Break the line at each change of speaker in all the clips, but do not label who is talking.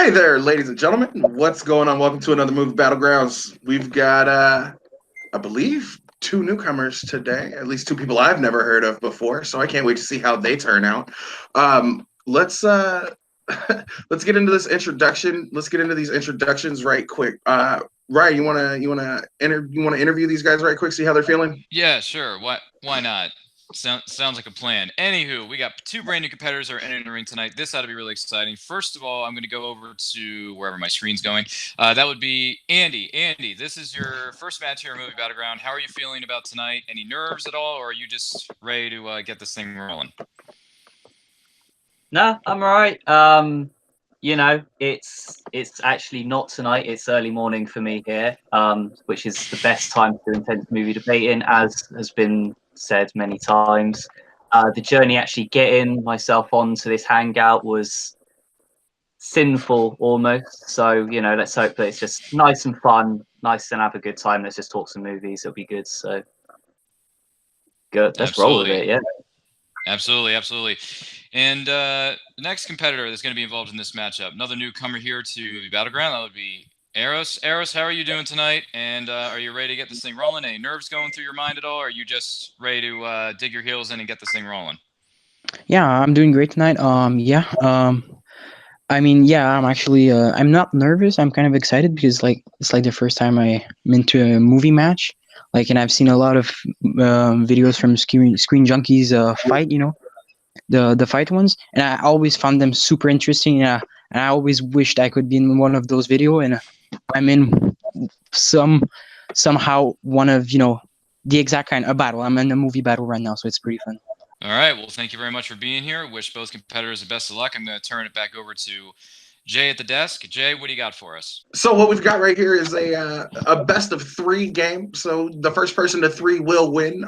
Hey there, ladies and gentlemen. What's going on? Welcome to another movie Battlegrounds. We've got, I believe, two newcomers today. At least two people I've never heard of before. So I can't wait to see how they turn out. Let's let's get into this introduction. Let's get into these introductions right quick. Ryan, you wanna interview these guys right quick? See how they're feeling?
Yeah, sure. Why not? Sounds like a plan. Anywho, we got two brand new competitors that are entering the ring tonight. This ought to be really exciting. First of all, I'm going to go over to wherever my screen's going. That would be Andy. Andy, this is your first match here in Movie Battleground. How are you feeling about tonight? Any nerves at all, or are you just ready to get this thing rolling?
No, I'm all right. It's actually not tonight. It's early morning for me here, which is the best time to do intense movie debating, as has been said many times. The journey actually getting myself onto this hangout was sinful almost. So, let's hope that it's just nice and fun, nice and have a good time. Let's just talk some movies. It'll be good. So good. Let's roll with it. Yeah.
Absolutely. And the next competitor that's going to be involved in this matchup, another newcomer here to Battleground, that would be Eros. Eros, how are you doing tonight? And are you ready to get this thing rolling? Any nerves going through your mind at all? Or are you just ready to dig your heels in and get this thing rolling?
Yeah, I'm doing great tonight. I'm actually I'm not nervous. I'm kind of excited because it's the first time I'm into a movie match. And I've seen a lot of videos from Screen Junkies fight, the fight ones, and I always found them super interesting. And I always wished I could be in one of those video, and I'm in somehow one of the exact kind of battle. I'm in a movie battle right now, so it's pretty fun.
All right. Well, thank you very much for being here. Wish both competitors the best of luck. I'm going to turn it back over to Jay at the desk. Jay, what do you got for us?
So what we've got right here is a best of three game. So the first person to three will win.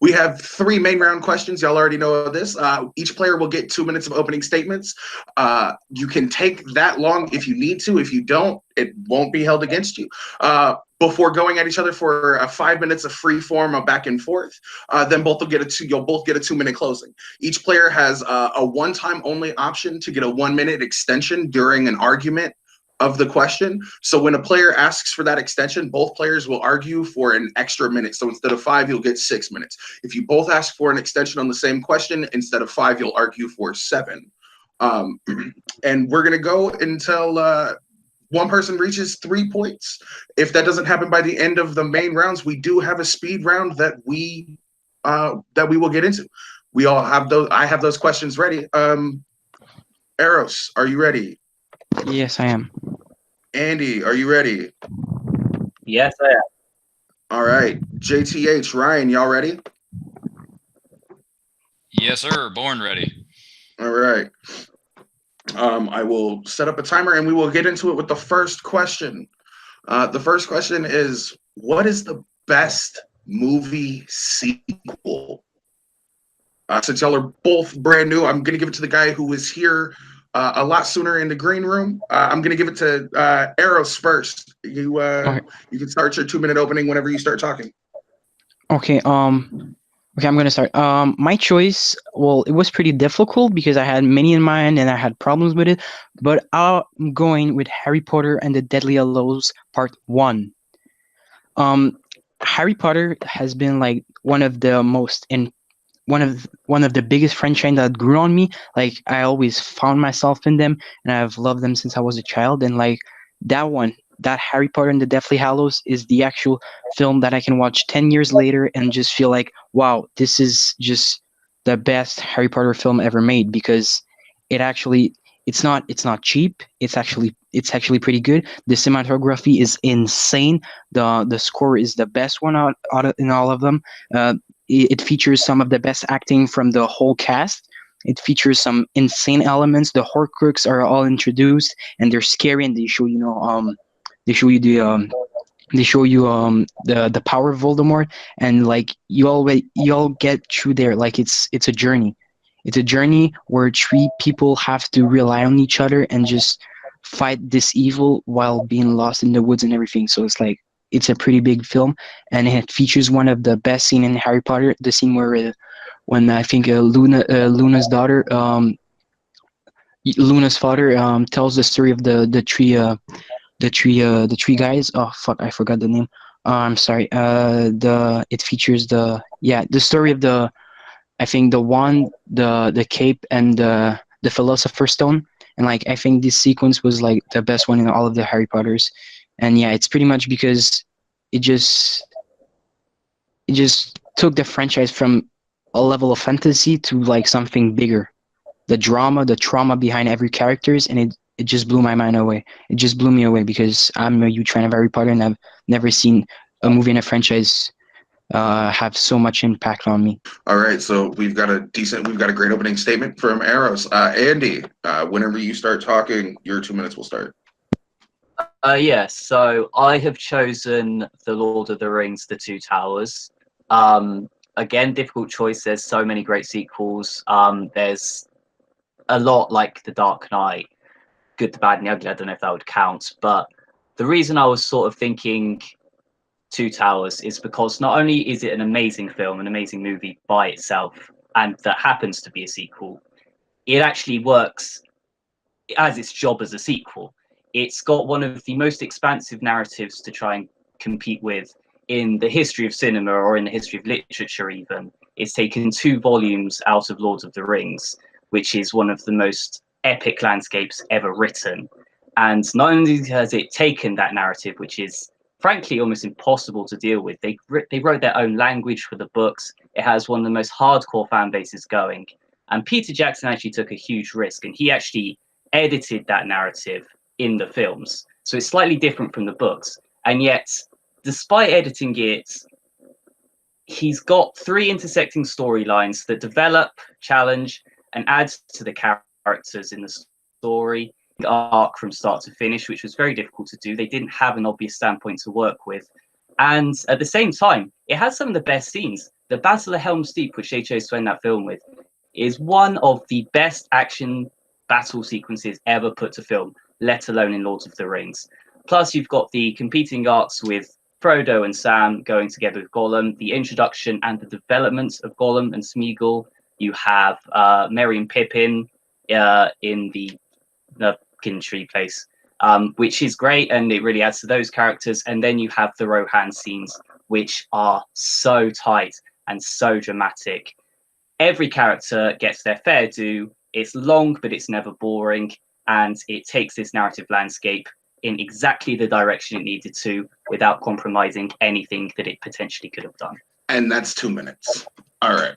We have three main round questions. Y'all already know this. Each player will get 2 minutes of opening statements. You can take that long if you need to. If you don't, it won't be held against you. Before going at each other for 5 minutes of free form, of back and forth, then you'll both get a 2 minute closing. Each player has a one time only option to get a 1 minute extension during an argument of the question. So when a player asks for that extension, both players will argue for an extra minute. So instead of 5, you'll get 6 minutes. If you both ask for an extension on the same question, instead of 5, you'll argue for 7. And we're gonna go until one person reaches 3 points. If that doesn't happen by the end of the main rounds, we do have a speed round that we will get into. We all have those. I have those questions ready. Eros, are you ready?
Yes, I am.
Andy, are you ready?
Yes, I am.
All right. JTH, Ryan, y'all ready?
Yes, sir. Born ready.
All right. I will set up a timer and we will get into it with the first question. The first question is, what is the best movie sequel? Since y'all are both brand new, I'm going to give it to the guy who was here a lot sooner in the green room. I'm going to give it to Eros first. You can start your 2 minute opening whenever you start talking.
Okay. Okay, I'm gonna start. My choice, well, it was pretty difficult because I had many in mind and I had problems with it, but I'm going with Harry Potter and the Deathly Hallows Part 1. Harry Potter has been one of the biggest franchise that grew on me. I always found myself in them, and I've loved them since I was a child. And that Harry Potter and the Deathly Hallows is the actual film that I can watch 10 years later and just feel like, wow, this is just the best Harry Potter film ever made, because it's not cheap. It's actually pretty good. The cinematography is insane. The score is the best one out in all of them. It features some of the best acting from the whole cast. It features some insane elements. The Horcrux are all introduced, and they're scary, and they show the power of Voldemort, and you all get through there. It's a journey. It's a journey where 3 people have to rely on each other and just fight this evil while being lost in the woods and everything. So it's a pretty big film, and it features one of the best scenes in Harry Potter, the scene where when I think Luna's daughter Luna's father tells the story of the tree guys. Oh fuck, I forgot the name. I'm sorry. It features the story of the, I think, the wand, the cape, and the philosopher's stone. And like I think this sequence was like the best one in all of the Harry Potters. And yeah, it's pretty much because it just took the franchise from a level of fantasy to like something bigger. The drama, the trauma behind every characters, and it just blew my mind away. It just blew me away because I'm a huge fan of Harry Potter, and I've never seen a movie in a franchise have so much impact on me.
All right, so we've got a great opening statement from Eros. Andy, whenever you start talking, your 2 minutes will start.
Yes, so I have chosen The Lord of the Rings, The Two Towers. Again, difficult choice. There's so many great sequels. There's a lot like The Dark Knight, Good, the Bad, and the Ugly. I don't know if that would count, but the reason I was sort of thinking Two Towers is because not only is it an amazing film, an amazing movie by itself, and that happens to be a sequel, it actually works as its job as a sequel. It's got one of the most expansive narratives to try and compete with in the history of cinema or in the history of literature even. It's taken 2 volumes out of Lord of the Rings, which is one of the most epic landscapes ever written. And not only has it taken that narrative, which is frankly almost impossible to deal with, they wrote their own language for the books. It has one of the most hardcore fan bases going. And Peter Jackson actually took a huge risk, and he actually edited that narrative in the films. So it's slightly different from the books. And yet, despite editing it, he's got 3 intersecting storylines that develop, challenge, and add to the characters in the story arc from start to finish, which was very difficult to do. They didn't have an obvious standpoint to work with. And at the same time, it has some of the best scenes. The Battle of Helm's Deep, which they chose to end that film with, is one of the best action battle sequences ever put to film, let alone in Lord of the Rings. Plus, you've got the competing arcs with Frodo and Sam going together with Gollum, the introduction and the development of Gollum and Smeagol. You have Merry and Pippin in the Tree place, which is great, and it really adds to those characters. And then you have the Rohan scenes, which are so tight and so dramatic. Every character gets their fair due. It's long, but it's never boring, and it takes this narrative landscape in exactly the direction it needed to without compromising anything that it potentially could have done.
And that's 2 minutes. All right.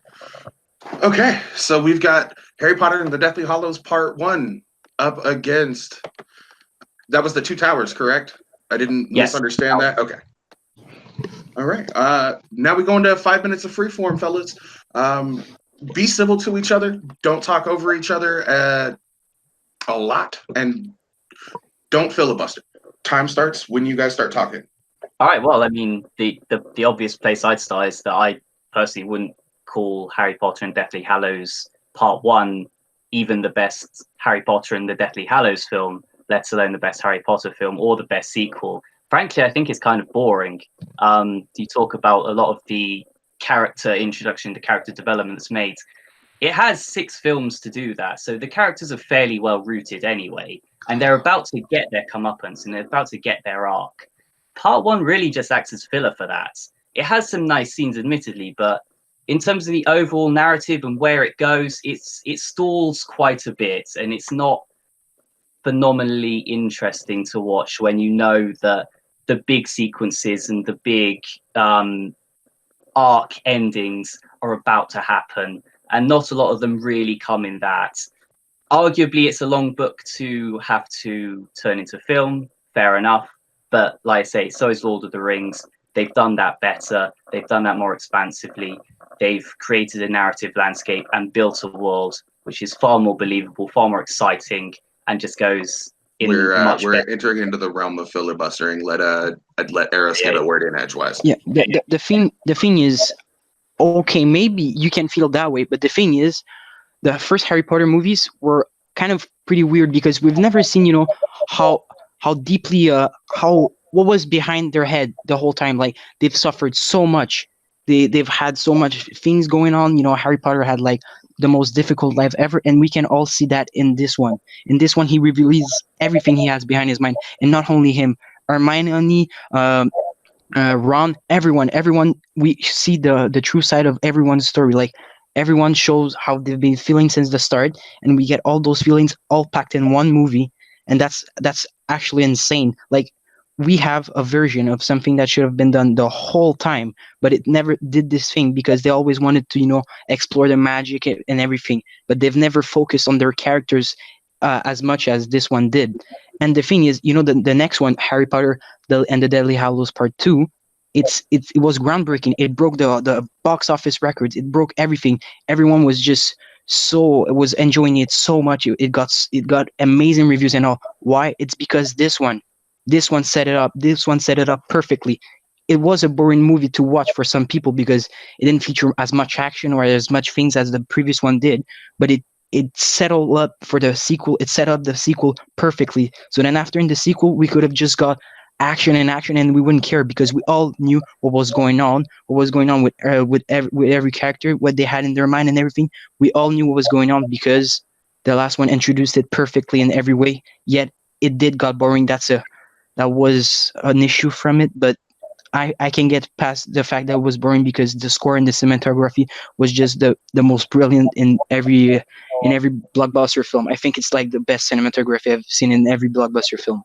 Okay, so we've got Harry Potter and the Deathly Hallows Part 1 up against, that was the Two Towers, correct? I didn't misunderstand that? Okay. All right. Now we go into 5 minutes of free form, fellas. Be civil to each other. Don't talk over each other a lot, and don't filibuster. Time starts when you guys start talking.
All right. Well, I mean, the obvious place I'd start is that I personally wouldn't call Harry Potter and Deathly Hallows Part 1 even the best Harry Potter and the Deathly Hallows film, let alone the best Harry Potter film or the best sequel. Frankly, I think it's kind of boring. You talk about a lot of the character introduction, the character development that's made. It has 6 films to do that, so the characters are fairly well rooted anyway, and they're about to get their comeuppance and they're about to get their arc. Part 1 really just acts as filler for that. It has some nice scenes, admittedly, but in terms of the overall narrative and where it goes, it stalls quite a bit, and it's not phenomenally interesting to watch when you know that the big sequences and the big arc endings are about to happen, and not a lot of them really come in that. Arguably, it's a long book to have to turn into film, fair enough, but like I say, so is Lord of the Rings. They've done that better. They've done that more expansively. They've created a narrative landscape and built a world which is far more believable, far more exciting, and just goes in much
we're
better.
entering into the realm of filibustering. Let Eros get a word in edgewise.
Yeah, the thing is, okay, maybe you can feel that way, but the thing is, the first Harry Potter movies were kind of pretty weird because we've never seen, how deeply what was behind their head the whole time. Like, they've suffered so much. They've had so much things going on. Harry Potter had like the most difficult life ever, and we can all see that in this one. In this one, he reveals everything he has behind his mind, and not only him, Hermione, Ron, everyone. We see the true side of everyone's story. Like everyone shows how they've been feeling since the start, and we get all those feelings all packed in one movie, and that's actually insane. Like we have a version of something that should have been done the whole time, but it never did this thing because they always wanted to, explore the magic and everything, but they've never focused on their characters as much as this one did. And the thing is, the next one, Harry Potter and the Deathly Hallows Part 2, it was groundbreaking. It broke the box office records. It broke everything. Everyone was just was enjoying it so much. It got amazing reviews and all. Why? It's because this one set it up. This one set it up perfectly. It was a boring movie to watch for some people because it didn't feature as much action or as much things as the previous one did, but it settled up for the sequel. It set up the sequel perfectly. So then after in the sequel, we could have just got action, and we wouldn't care because we all knew what was going on with every character, what they had in their mind and everything. We all knew what was going on because the last one introduced it perfectly in every way. Yet it did got boring. That was an issue from it, but I can get past the fact that it was boring because the score and the cinematography was just the most brilliant in every blockbuster film. I think it's like the best cinematography I've seen in every blockbuster film.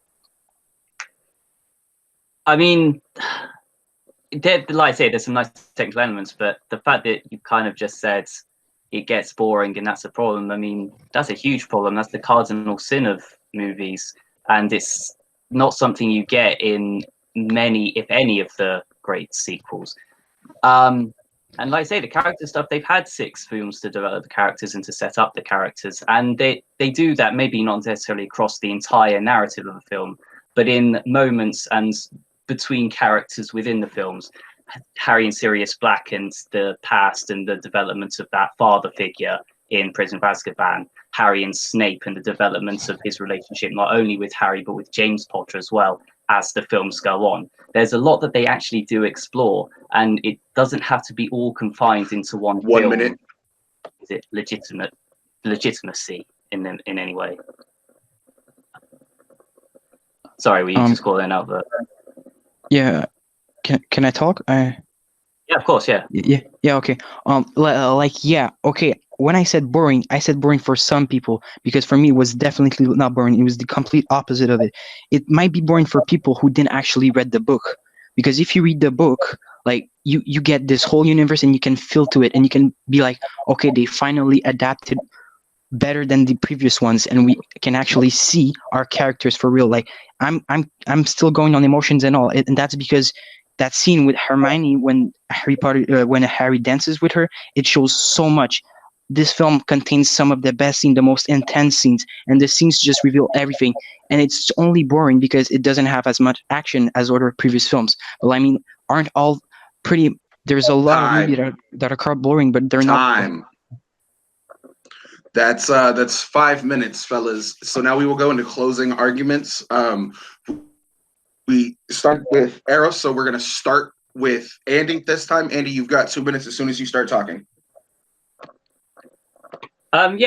I mean, like I say, there's some nice technical elements, but the fact that you kind of just said it gets boring and that's a problem, I mean, that's a huge problem. That's the cardinal sin of movies, and it's not something you get in many, if any, of the great sequels. And like I say, the character stuff, they've had 6 films to develop the characters and to set up the characters, and they do that maybe not necessarily across the entire narrative of a film, but in moments and between characters within the films. Harry and Sirius Black and the past and the development of that father figure in Prison of Azkaban, Harry and Snape and the development of his relationship not only with Harry but with James Potter as well as the films go on. There's a lot that they actually do explore, and it doesn't have to be all confined into one film.
Minute.
Is it legitimacy in any way? Sorry, were you just calling out the...
Yeah, can I talk?
Yeah, of course, yeah.
Yeah, okay. Okay. When I said boring for some people, because for me it was definitely not boring. It was the complete opposite of it. It might be boring for people who didn't actually read the book, because if you read the book, like you get this whole universe and you can feel to it, and you can be like, okay, they finally adapted better than the previous ones, and we can actually see our characters for real. Like I'm still going on emotions and all, and that's because that scene with Hermione when Harry dances with her, it shows so much. This film contains some of the best scenes, the most intense scenes, and the scenes just reveal everything. And it's only boring because it doesn't have as much action as other previous films. Well, I mean, aren't all pretty? There's a lot of movies that are quite boring, but they're not.
That's 5 minutes, fellas. So now we will go into closing arguments. We start with Eros, so we're going to start with Andy this time. Andy, you've got 2 minutes as soon as you start talking.
Like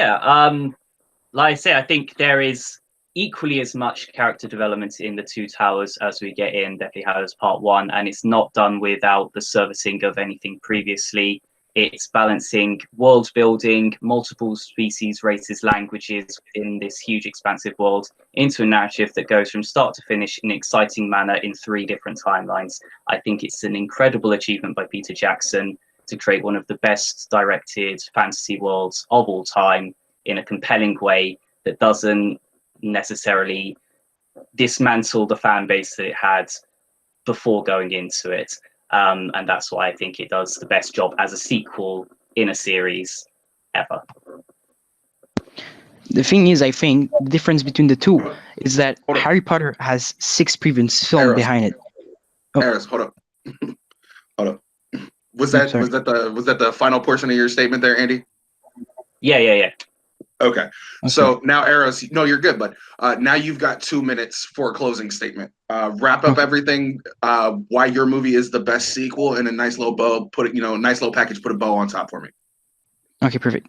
I say, I think there is equally as much character development in the Two Towers as we get in Deathly Hallows Part 1, and it's not done without the servicing of anything previously. It's balancing world building, multiple species, races, languages in this huge expansive world into a narrative that goes from start to finish in an exciting manner in 3 different timelines. I think it's an incredible achievement by Peter Jackson to create one of the best directed fantasy worlds of all time in a compelling way that doesn't necessarily dismantle the fan base that it had before going into it. And that's why I think it does the best job as a sequel in a series ever.
The thing is, I think the difference between the two is that Harry Potter has 6 previous films behind it.
Eros, hold up. Hold up. Was that the final portion of your statement there, Andy?
Yeah.
Okay. So now, Eros, no, you're good, but now you've got 2 minutes for a closing statement. Wrap up everything. Why your movie is the best sequel, and a nice little bow. Nice little package. Put a bow on top for me.
Okay, perfect.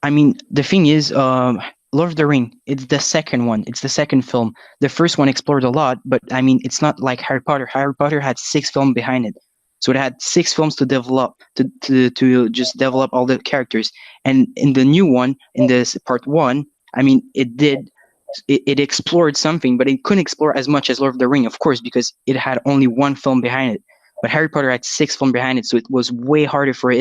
I mean, the thing is, Lord of the Ring, it's the second one. It's the second film. The first one explored a lot, but I mean, it's not like Harry Potter. Harry Potter had 6 films behind it. So it had 6 films to develop, to just develop all the characters. And in the new one, in this part 1, I mean, it explored something, but it couldn't explore as much as Lord of the Ring, of course, because it had only 1 film behind it. But Harry Potter had 6 films behind it, so it was way harder for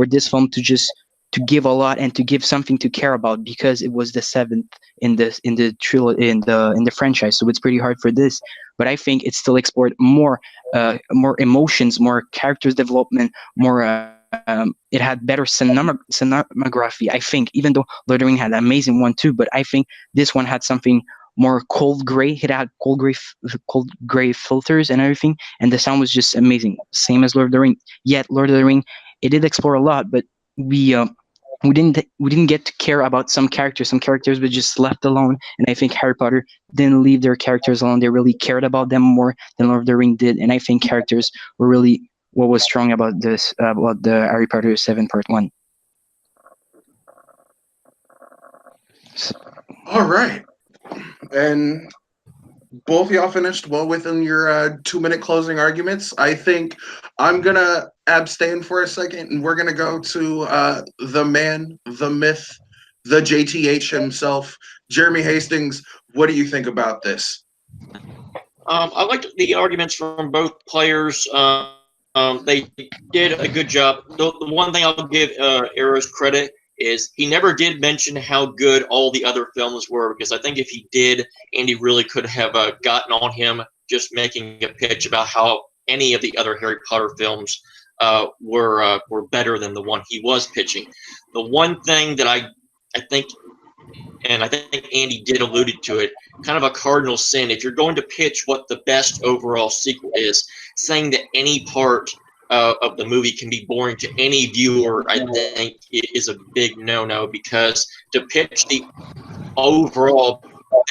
this film to give a lot and to give something to care about, because it was the 7th in the trilogy, in the franchise. So it's pretty hard for this, but I think it still explored more emotions, more characters development, more. It had better cinematography, I think, even though Lord of the Ring had an amazing one too. But I think this one had something more cold gray. It had cold gray filters and everything, and the sound was just amazing, same as Lord of the Ring. Yet Lord of the Ring, it did explore a lot, but we didn't get to care about some characters. Some characters were just left alone, and I think Harry Potter didn't leave their characters alone. They really cared about them more than Lord of the Ring did, and I think characters were really what was strong about this, about the Harry Potter 7 Part 1.
All right, and both of y'all finished well within your 2-minute closing arguments. I think I'm gonna abstain for a second, and we're gonna go to the man, the myth, the JTH himself, Jeremy Hastings. What do you think about this?
I liked the arguments from both players. They did a good job. The one thing I'll give Eros credit is he never did mention how good all the other films were, because I think if he did, Andy really could have gotten on him just making a pitch about how any of the other Harry Potter films were better than the one he was pitching. The one thing that I think, and I think Andy did alluded to it, kind of a cardinal sin, if you're going to pitch what the best overall sequel is, saying that any part of the movie can be boring to any viewer, I think it is a big no-no, because to pitch the overall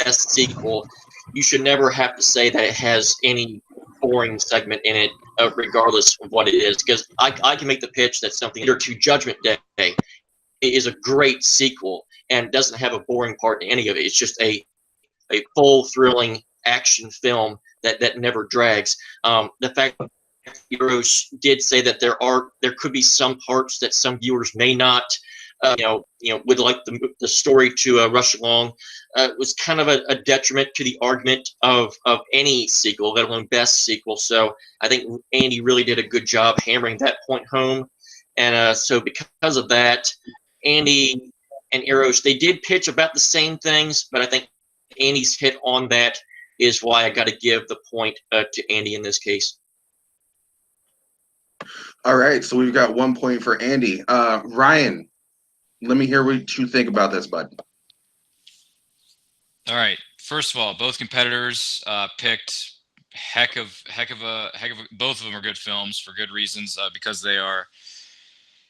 best sequel, you should never have to say that it has any boring segment in it, regardless of what it is, because I can make the pitch that something to Judgment Day is a great sequel and doesn't have a boring part in any of it. It's just a full thrilling action film that never drags. The fact that Eros did say that there could be some parts that some viewers may not would like the story to rush along, was kind of a detriment to the argument of any sequel, let alone best sequel. So I think Andy really did a good job hammering that point home. And so because of that, Andy and Eros, they did pitch about the same things, but I think Andy's hit on that is why I got to give the point to Andy in this case.
All right, so we've got 1 point for Andy. Ryan, let me hear what you think about this, bud.
All right. First of all, both competitors picked both of them are good films for good reasons, because they are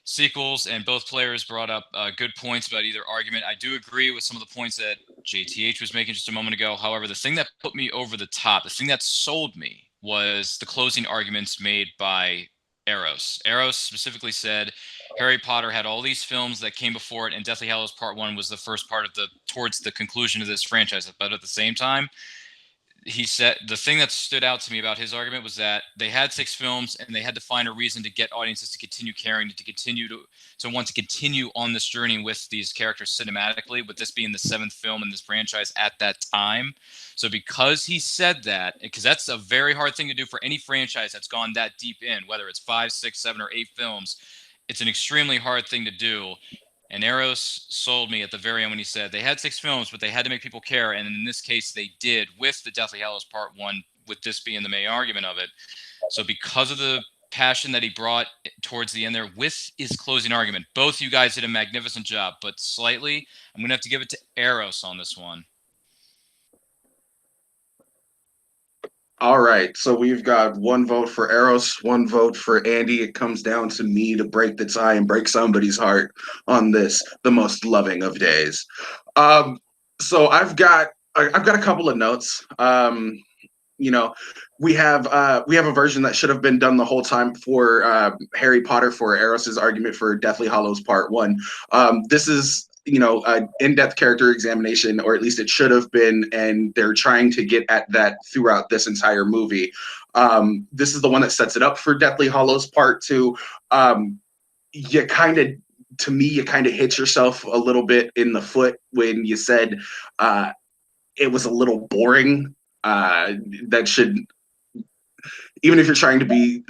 sequels, and both players brought up good points about either argument. I do agree with some of the points that JTH was making just a moment ago. However, the thing that put me over the top, the thing that sold me, was the closing arguments made by Eros. Eros specifically said Harry Potter had all these films that came before it, and Deathly Hallows Part 1 was the first part of towards the conclusion of this franchise. But at the same time, he said the thing that stood out to me about his argument was that they had 6 films and they had to find a reason to get audiences to continue caring, to continue to want to continue on this journey with these characters cinematically, with this being the 7th film in this franchise at that time. So because he said that, because that's a very hard thing to do for any franchise that's gone that deep in, whether it's 5, 6, 7, or 8 films, it's an extremely hard thing to do. And Eros sold me at the very end when he said they had 6 films, but they had to make people care. And in this case, they did with the Deathly Hallows Part 1, with this being the main argument of it. So because of the passion that he brought towards the end there with his closing argument, both you guys did a magnificent job. But slightly, I'm going to have to give it to Eros on this one.
All right, so we've got 1 vote for Eros, 1 vote for Andy. It comes down to me to break the tie and break somebody's heart on this, the most loving of days. So I've got a couple of notes. we have a version that should have been done the whole time for Harry Potter for Eros's argument for Deathly Hallows Part 1. This is an in-depth character examination, or at least it should have been, and they're trying to get at that throughout this entire movie. This is the one that sets it up for Deathly Hallows Part 2. You kind of hit yourself a little bit in the foot when you said it was a little boring. That should, even if you're trying to be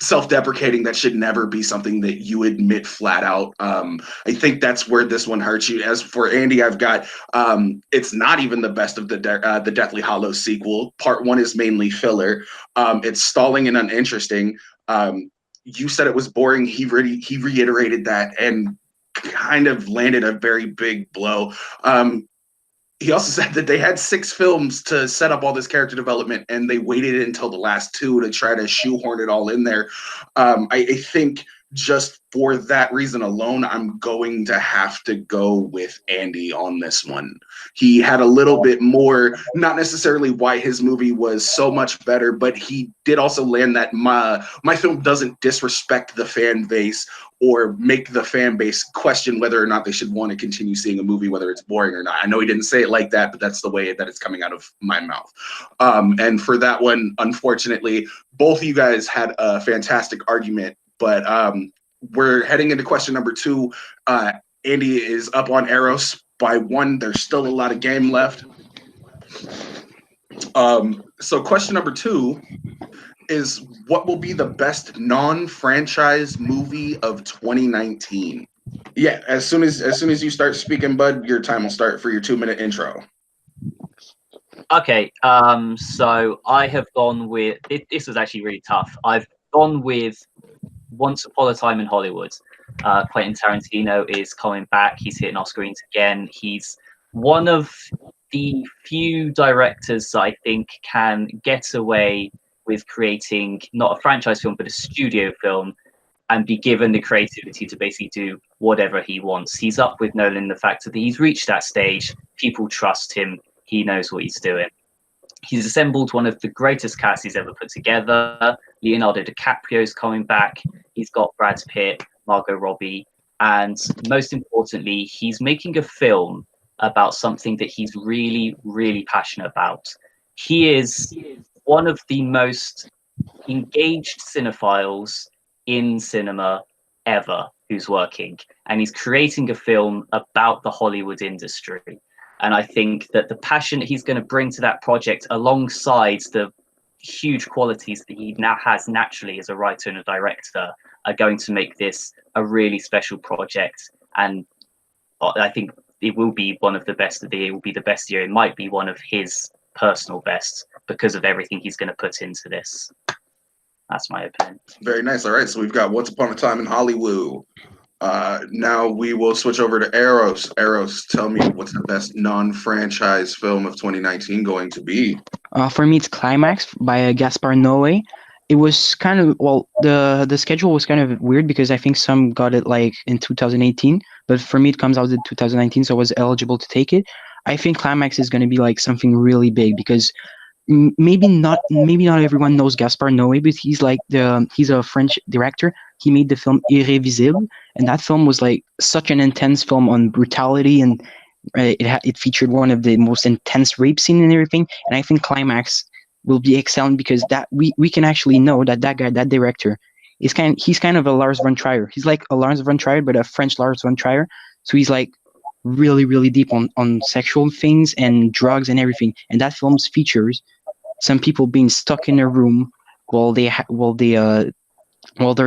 self-deprecating, that should never be something that you admit flat out. I think that's where this one hurts you. As for Andy, I've got it's not even the best of the Deathly Hallows sequel. Part 1 is mainly filler. It's stalling and uninteresting. You said it was boring. He reiterated that and kind of landed a very big blow. He also said that they had 6 films to set up all this character development, and they waited until the last 2 to try to shoehorn it all in there. I think just for that reason alone, I'm going to have to go with Andy on this one. He had a little bit more, not necessarily why his movie was so much better, but he did also land that my film doesn't disrespect the fan base or make the fan base question whether or not they should want to continue seeing a movie, whether it's boring or not. I know he didn't say it like that, but that's the way that it's coming out of my mouth. And for that one, unfortunately, both of you guys had a fantastic argument, but we're heading into question number 2. Andy is up on Eros by 1. There's still a lot of game left. So question number 2 is, what will be the best non-franchise movie of 2019? Yeah, as soon as you start speaking, bud, your time will start for your 2-minute intro.
Okay, so I have gone with this was actually really tough. I've gone with Once Upon a Time in Hollywood. Quentin Tarantino is coming back. He's hitting our screens again. He's one of the few directors that I think can get away with creating not a franchise film, but a studio film, and be given the creativity to basically do whatever he wants. He's up with Nolan in the fact that he's reached that stage. People trust him. He knows what he's doing. He's assembled one of the greatest casts he's ever put together. Leonardo DiCaprio's coming back. He's got Brad Pitt, Margot Robbie, and most importantly, he's making a film about something that he's really, really passionate about. He is one of the most engaged cinephiles in cinema ever who's working, and he's creating a film about the Hollywood industry. And I think that the passion that he's going to bring to that project, alongside the huge qualities that he now has naturally as a writer and a director, are going to make this a really special project. And I think it will be one of the best of the year. It will be the best year. It might be one of his personal best because of everything he's going to put into this. That's my opinion.
Very nice. All right, so we've got Once Upon a Time in Hollywood. Now we will switch over to Eros. Eros, tell me, what's the best non-franchise film of 2019 going to be?
For me, it's Climax by Gaspar Noé. It was kind of, well, the schedule was kind of weird because I think some got it like in 2018, but for me it comes out in 2019, so I was eligible to take it. I think Climax is going to be like something really big because maybe not everyone knows Gaspar Noé, but he's a French director. He made the film Irrévisible, and that film was like such an intense film on brutality, and it featured one of the most intense rape scenes and everything. And I think Climax will be excellent because that we can actually know that guy, that director, he's kind of a Lars von Trier. He's like a Lars von Trier, but a French Lars von Trier. So he's like really, really deep on sexual things and drugs and everything. And that film features some people being stuck in a room while they're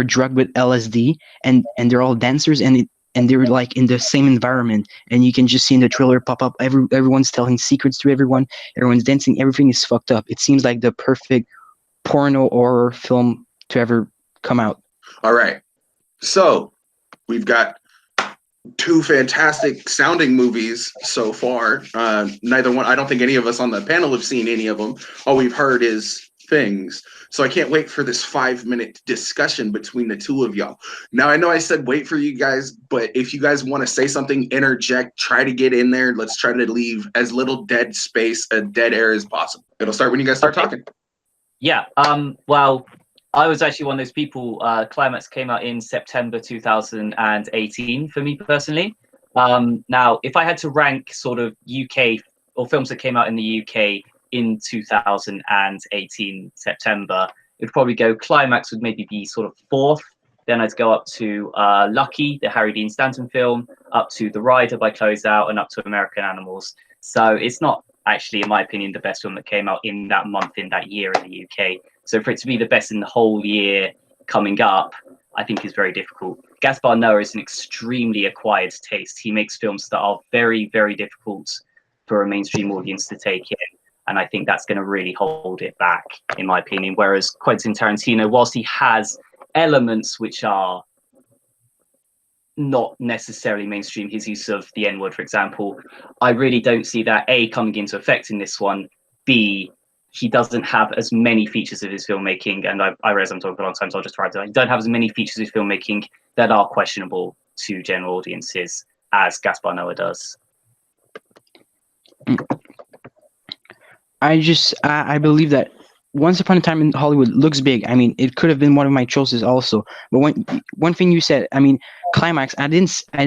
drugged with LSD, and they're all dancers, and they're like in the same environment, and you can just see in the trailer pop up. Everyone's telling secrets to everyone. Everyone's dancing. Everything is fucked up. It seems like the perfect porno horror film to ever come out.
All right, so we've got 2 fantastic sounding movies so far. Neither one, I don't think any of us on the panel have seen any of them. All we've heard is things. So I can't wait for this 5-minute discussion between the two of y'all. Now, I know I said wait for you guys, but if you guys want to say something, interject, try to get in there. Let's try to leave as little dead space, a dead air as possible. It'll start when you guys start talking.
Yeah. Well, I was actually one of those people. Climax came out in September 2018 for me personally. Now, if I had to rank sort of UK or films that came out in the UK in 2018 September, it'd probably go Climax would maybe be sort of fourth. Then I'd go up to Lucky, the Harry Dean Stanton film, up to The Rider by Chloe Zhao, and up to American Animals. So it's not actually, in my opinion, the best film that came out in that month, in that year in the UK. So for it to be the best in the whole year coming up, I think is very difficult. Gaspar Noé is an extremely acquired taste. He makes films that are very, very difficult for a mainstream audience to take in. And I think that's going to really hold it back, in my opinion. Whereas Quentin Tarantino, whilst he has elements which are not necessarily mainstream, his use of the N-word, for example, I really don't see that, A, coming into effect in this one, B, he doesn't have as many features of his filmmaking, and I realize I'm talking for a long time, so I'll just try to. He don't have as many features of his filmmaking that are questionable to general audiences as Gaspar Noé does.
I believe that Once Upon a Time in Hollywood looks big. I mean, it could have been one of my choices also. But one thing you said, I mean, Climax, I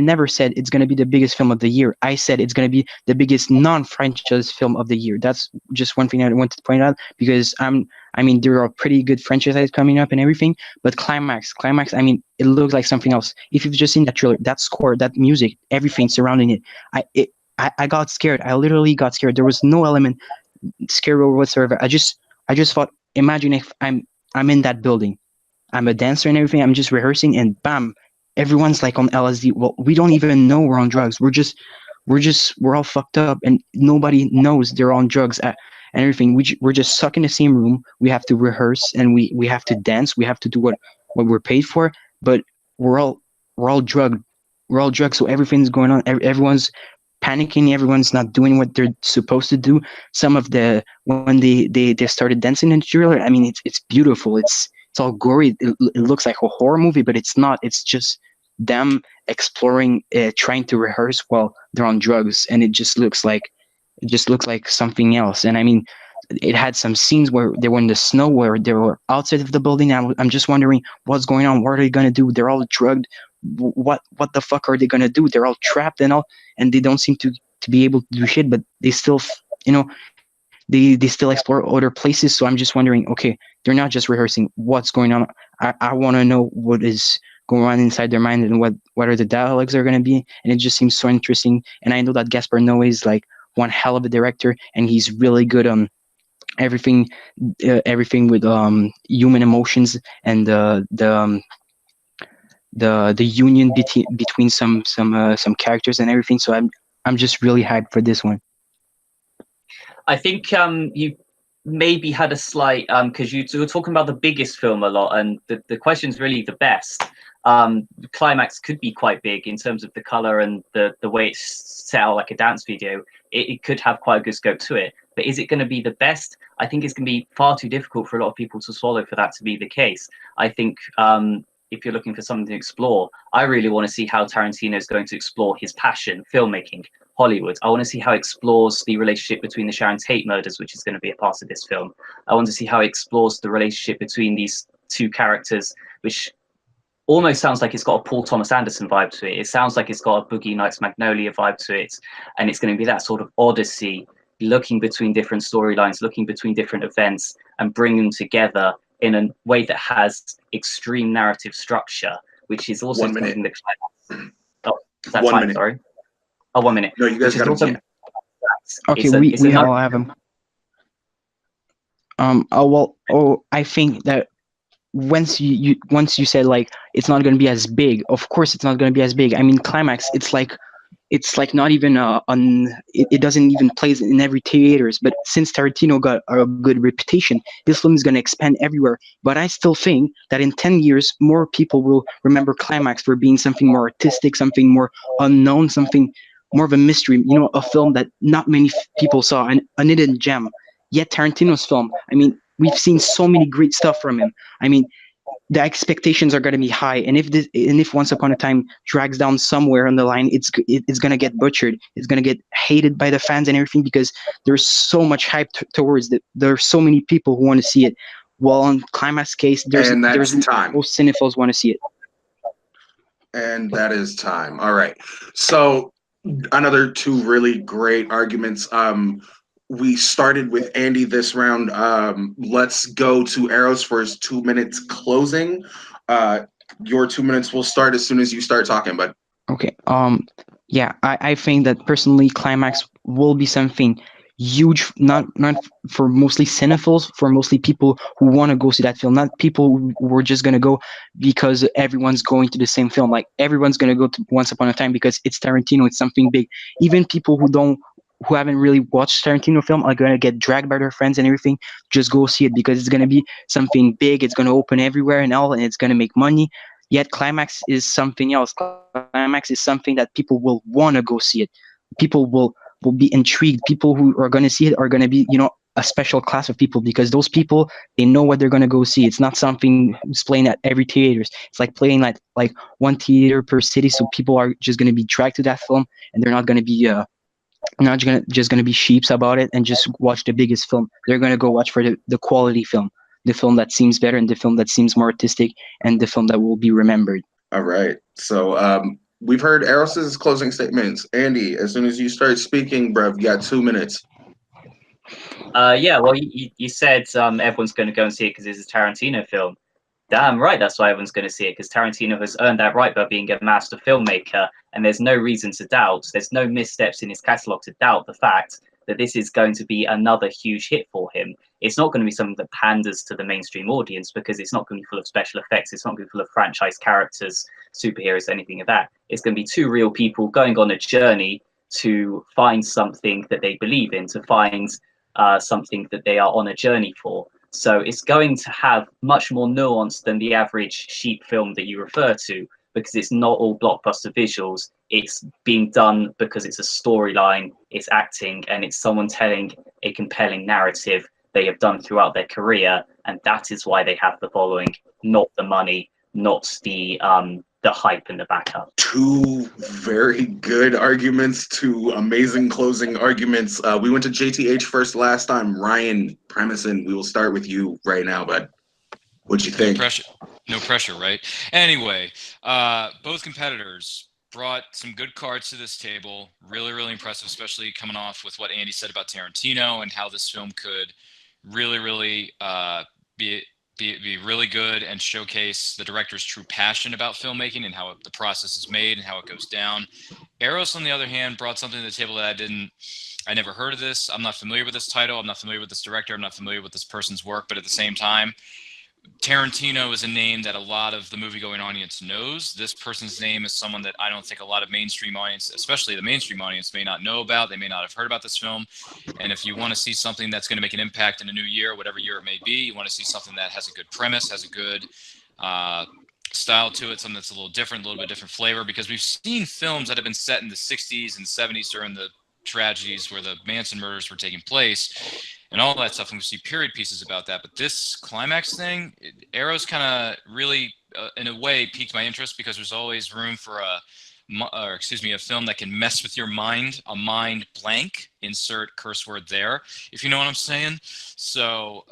never said it's going to be the biggest film of the year. I said it's going to be the biggest non-franchise film of the year. That's just one thing I wanted to point out, because I mean, there are pretty good franchises coming up and everything, but Climax, I mean, it looks like something else. If you've just seen that trailer, that score, that music, everything surrounding it, I got scared. I literally got scared. There was no element scary or whatsoever. I just thought, imagine if I'm in that building, I'm a dancer and everything, I'm just rehearsing, and bam, everyone's like on LSD. Well, we don't even know we're on drugs. We're all fucked up, and nobody knows they're on drugs and everything. We're just stuck in the same room. We have to rehearse, and we have to dance. We have to do what we're paid for, but we're all drugged. We're all drugged. So everything's going on. Everyone's panicking, everyone's not doing what they're supposed to do. Some of when they started dancing in the trailer, I mean, it's beautiful. It's all gory. It looks like a horror movie, but it's not. It's just them exploring, trying to rehearse while they're on drugs, and it just looks like something else. And I mean, it had some scenes where they were in the snow, where they were outside of the building. I'm just wondering what's going on. What are they gonna do? They're all drugged. What the fuck are they gonna do? They're all trapped and all, and they don't seem to be able to do shit, but they still, they still explore other places. So I'm just wondering, okay, they're not just rehearsing. What's going on? I want to know what is going on inside their mind, and what are the dialogues are gonna be. And it just seems so interesting. And I know that Gaspar Noé is like one hell of a director, and he's really good on everything with human emotions and the union between some characters and everything. So I'm just really hyped for this one.
I think you maybe had a slight because you were talking about the biggest film a lot, and the question's really the best. Climax could be quite big in terms of the color and the way it's set out like a dance video. It could have quite a good scope to it, but is it going to be the best? I think it's going to be far too difficult for a lot of people to swallow for that to be the case. I think if you're looking for something to explore, I really want to see how Tarantino is going to explore his passion, filmmaking, Hollywood. I want to see how it explores the relationship between the Sharon Tate murders, which is going to be a part of this film. I want to see how it explores the relationship between these two characters, which almost sounds like it's got a Paul Thomas Anderson vibe to it. It sounds like it's got a Boogie Nights Magnolia vibe to it. And it's going to be that sort of odyssey, looking between different storylines, looking between different events, and bringing them together in a way that has extreme narrative structure, which is also something that. Oh, that's
1
fine.
minute.
Sorry. Oh, 1 minute.
No, you guys got
also,
to.
Okay, we all have them. I think that once you said like it's not going to be as big. Of course, it's not going to be as big. I mean, Climax. It's like not even it doesn't even play in every theaters. But since Tarantino got a good reputation, this film is going to expand everywhere. But I still think that in 10 years, more people will remember Climax for being something more artistic, something more unknown, something more of a mystery. A film that not many people saw, an hidden gem. Yet Tarantino's film, I mean, we've seen so many great stuff from him. I mean, the expectations are going to be high, and if Once Upon a Time drags down somewhere on the line, it's going to get butchered. It's going to get hated by the fans and everything, because there's so much hype towards it. There are so many people who want to see it. Well, on Climax case, there's
time.
most cinephiles want to see it.
And that is time. All right. So another two really great arguments. We started with Andy this round. Let's go to Eros for his 2 minutes closing. Your 2 minutes will start as soon as you start talking, bud.
Okay. Yeah, I think that personally Climax will be something huge, not for mostly cinephiles, for mostly people who want to go see that film, not people who are just going to go because everyone's going to the same film. Like, everyone's going to go to Once Upon a Time because it's Tarantino, it's something big. Even people who haven't really watched Tarantino film are going to get dragged by their friends and everything, just go see it because it's going to be something big, it's going to open everywhere and all, and it's going to make money. Yet Climax is something else. Climax is something that people will want to go see it. People will be intrigued. People who are going to see it are going to be, a special class of people, because those people, they know what they're going to go see. It's not something who's playing at every theaters. It's like playing at like one theater per city. So people are just going to be dragged to that film, and they're not going to be not just going to be sheeps about it and just watch the biggest film. They're going to go watch for the quality film, the film that seems better, and the film that seems more artistic, and the film that will be remembered.
All right. So we've heard Eros's closing statements. Andy, as soon as you start speaking, bruv, you got 2 minutes.
Yeah, well, you said everyone's going to go and see it because it's a Tarantino film. Damn right, that's why everyone's going to see it, because Tarantino has earned that right by being a master filmmaker, and there's no reason to doubt, there's no missteps in his catalogue to doubt the fact that this is going to be another huge hit for him. It's not going to be something that panders to the mainstream audience, because it's not going to be full of special effects, it's not going to be full of franchise characters, superheroes, anything of that. It's going to be two real people going on a journey to find something that they believe in, to find something that they are on a journey for. So it's going to have much more nuance than the average sheep film that you refer to, because it's not all blockbuster visuals. It's being done because it's a storyline, it's acting, and it's someone telling a compelling narrative they have done throughout their career, and that is why they have the following, not the money, not the hype and the backup.
Two very good arguments, two amazing closing arguments. We went to JTH first last time. Ryan Premison, we will start with you right now, bud. What'd you think?
No pressure, right? Anyway, both competitors brought some good cards to this table. Really, really impressive, especially coming off with what Andy said about Tarantino and how this film could really, really be really good and showcase the director's true passion about filmmaking and how the process is made and how it goes down. Eros, on the other hand, brought something to the table that I never heard of this. I'm not familiar with this title. I'm not familiar with this director. I'm not familiar with this person's work, but at the same time, Tarantino is a name that a lot of the movie-going audience knows. This person's name is someone that I don't think a lot of mainstream audience, especially the mainstream audience, may not know about. They may not have heard about this film. And if you want to see something that's going to make an impact in a new year, whatever year it may be, you want to see something that has a good premise, has a good style to it, something that's a little different, a little bit different flavor, because we've seen films that have been set in the 60s and 70s during the tragedies where the Manson murders were taking place and all that stuff, and we see period pieces about that. But this climax thing, Eros kind of really, in a way, piqued my interest, because there's always room for a film that can mess with your mind, a mind blank, insert curse word there, if you know what I'm saying. So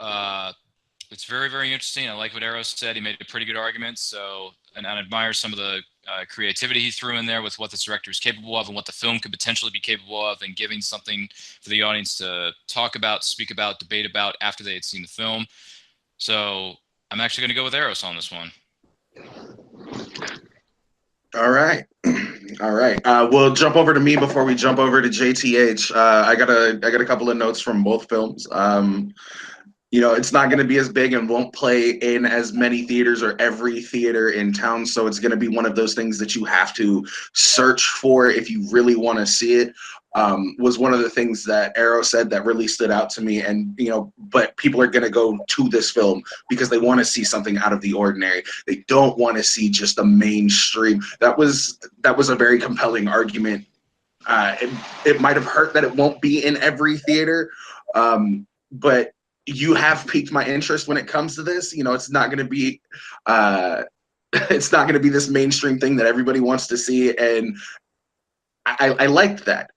it's very, very interesting. I like what Eros said. He made a pretty good argument. So, and I admire some of the creativity he threw in there with what this director is capable of and what the film could potentially be capable of, and giving something for the audience to talk about, speak about, debate about after they had seen the film. So I'm actually going to go with Eros on this one.
All right. All right. We'll jump over to me before we jump over to JTH. I got a couple of notes from both films. It's not going to be as big and won't play in as many theaters or every theater in town. So it's going to be one of those things that you have to search for if you really want to see it. Was one of the things that Eros said that really stood out to me. And, but people are going to go to this film because they want to see something out of the ordinary. They don't want to see just a mainstream. That was a very compelling argument. It might have hurt that it won't be in every theater. But you have piqued my interest when it comes to this. You know, it's not going to be it's not going to be this mainstream thing that everybody wants to see, and I liked that.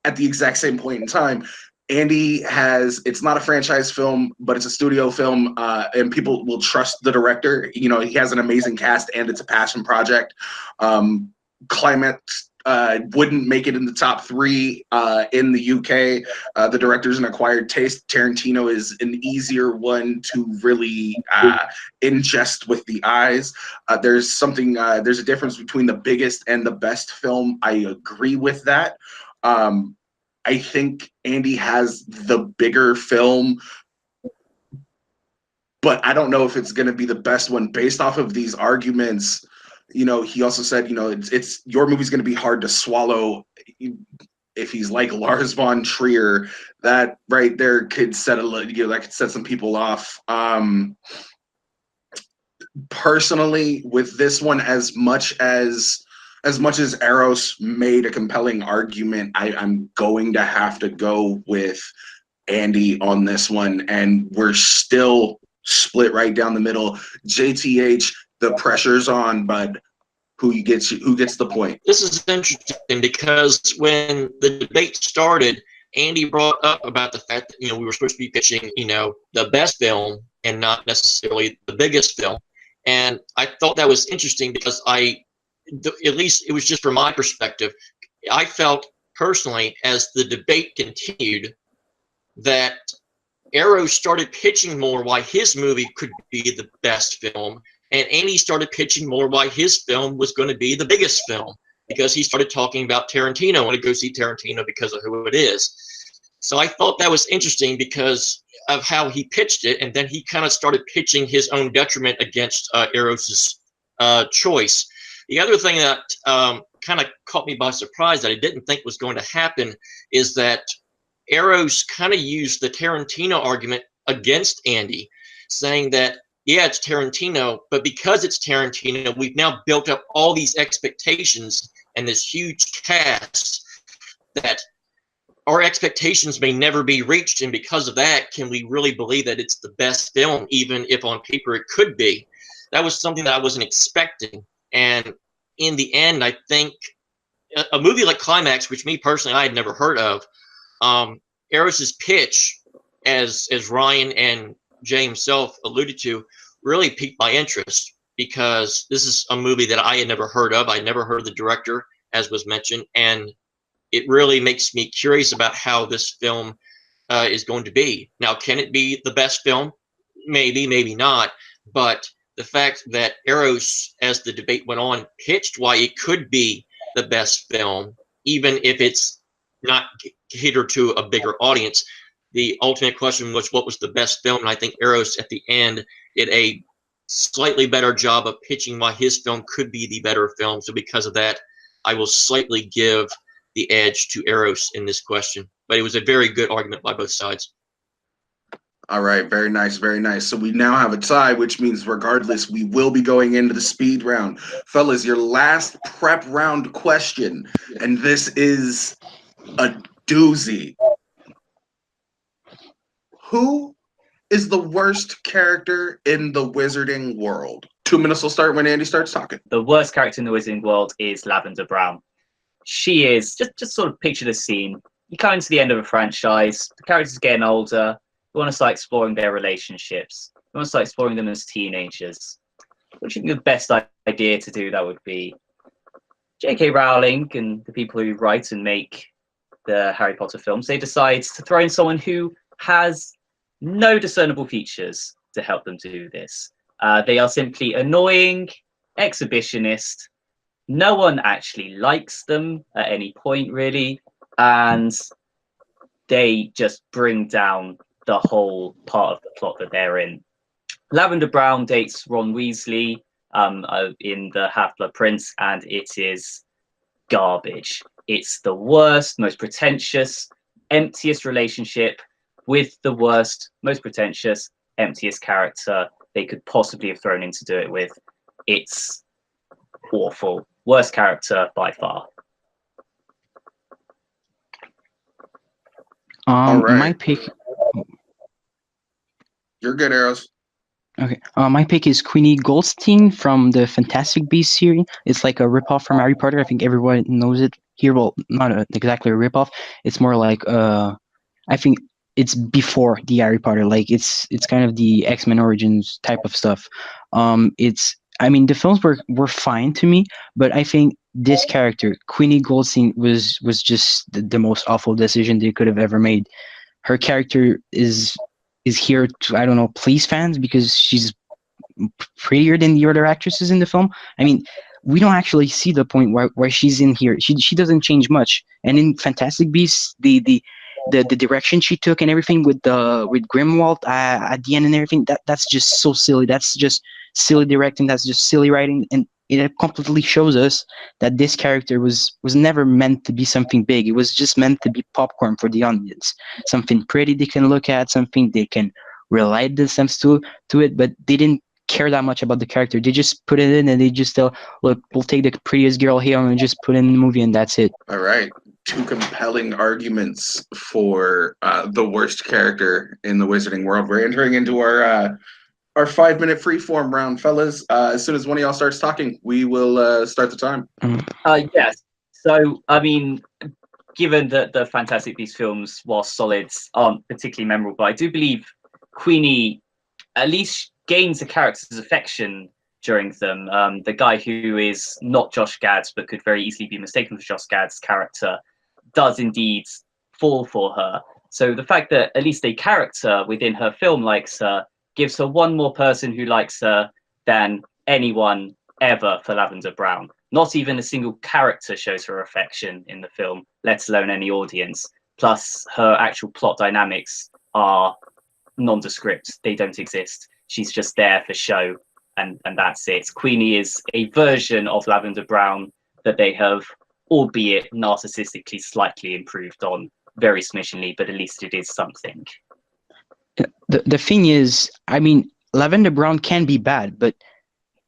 At the exact same point in time, Andy has, it's not a franchise film, but it's a studio film, and people will trust the director. You know, he has an amazing cast, and it's a passion project. Climax wouldn't make it in the top 3 in the UK. The director's an acquired taste. Tarantino is an easier one to really ingest with the eyes. There's a difference between the biggest and the best film. I agree with that. I think Andy has the bigger film, but I don't know if it's going to be the best one based off of these arguments. You know, he also said, you know, it's your movie's going to be hard to swallow if he's like Lars von Trier. That right there could set that could set some people off. Personally, with this one, as much as Eros made a compelling argument, I'm going to have to go with Andy on this one, and we're still split right down the middle. JTH, the pressure's on, bud. Who gets the point?
This is interesting because when the debate started, Andy brought up about the fact that, you know, we were supposed to be pitching, you know, the best film and not necessarily the biggest film. And I thought that was interesting because at least it was just from my perspective, I felt personally as the debate continued that Eros started pitching more why his movie could be the best film, and Andy started pitching more why his film was going to be the biggest film, because he started talking about Tarantino. I want to go see Tarantino because of who it is. So I thought that was interesting because of how he pitched it, and then he kind of started pitching his own detriment against Eros's choice. The other thing that kind of caught me by surprise that I didn't think was going to happen is that Eros kind of used the Tarantino argument against Andy, saying that, yeah, it's Tarantino, but because it's Tarantino, we've now built up all these expectations and this huge cast that our expectations may never be reached. And because of that, can we really believe that it's the best film, even if on paper it could be? That was something that I wasn't expecting. And in the end, I think a movie like Climax, which me personally I had never heard of, Eros's pitch, as Ryan and Jay himself alluded to, really piqued my interest, because this is a movie that I had never heard of. I never heard of the director, as was mentioned, and it really makes me curious about how this film is going to be. Now, can it be the best film? Maybe, maybe not. But the fact that Eros, as the debate went on, pitched why it could be the best film, even if it's not catered to a bigger audience. The ultimate question was, what was the best film? And I think Eros at the end did a slightly better job of pitching why his film could be the better film. So because of that, I will slightly give the edge to Eros in this question. But it was a very good argument by both sides.
All right, very nice, very nice. So we now have a tie, which means regardless, we will be going into the speed round. Fellas, your last prep round question, and this is a doozy. Who is the worst character in the wizarding world? 2 minutes will start when Andy starts talking.
The worst character in the wizarding world is Lavender Brown. She is, just sort of picture the scene. You come into the end of a franchise, the characters are getting older, you want to start exploring their relationships. You want to start exploring them as teenagers. What do you think the best idea to do that would be? J.K. Rowling and the people who write and make the Harry Potter films, they decide to throw in someone who has no discernible features to help them do this. They are simply annoying, exhibitionist. No one actually likes them at any point, really. And they just bring down the whole part of the plot that they're in. Lavender Brown dates Ron Weasley in the Half-Blood Prince, and it is garbage. It's the worst, most pretentious, emptiest relationship with the worst, most pretentious, emptiest character they could possibly have thrown in to do it with. It's awful. Worst character by far.
All right.
My pick.
You're good, Eros.
Okay. My pick is Queenie Goldstein from the Fantastic Beasts series. It's like a ripoff from Harry Potter. I think everyone knows it here. Well, not exactly a ripoff. It's more like I think it's before the Harry Potter. Like it's kind of the X-Men Origins type of stuff. It's I mean the films were fine to me, but I think this character Queenie Goldstein was just the most awful decision they could have ever made. Her character is here to, I don't know, please fans because she's prettier than the other actresses in the film. I mean, we don't actually see the point where she's in here. She doesn't change much. And in Fantastic Beasts, the direction she took and everything with Grimwald at the end and everything, that's just so silly. That's just silly directing. That's just silly writing, and it completely shows us that this character was never meant to be something big. It was just meant to be popcorn for the audience, something pretty they can look at, something they can relate themselves to it. But they didn't care that much about the character. They just put it in and they just tell, look, we'll take the prettiest girl here and just put it in the movie and that's it.
All right. Two compelling arguments for the worst character in the Wizarding world. We're entering into our 5-minute free-form round, fellas. As soon as one of y'all starts talking, we will start the time.
Yes. So, I mean, given that the Fantastic Beasts films, while solid, aren't particularly memorable, I do believe Queenie at least gains the character's affection during them. The guy who is not Josh Gad's, but could very easily be mistaken for Josh Gad's character, does indeed fall for her. So the fact that at least a character within her film likes her gives her one more person who likes her than anyone ever for Lavender Brown. Not even a single character shows her affection in the film, let alone any audience. Plus, her actual plot dynamics are nondescript. They don't exist. She's just there for show, and that's it. Queenie is a version of Lavender Brown that they have, albeit narcissistically, slightly improved on, very smishingly, but at least it is something.
The thing is, I mean, Lavender Brown can be bad, but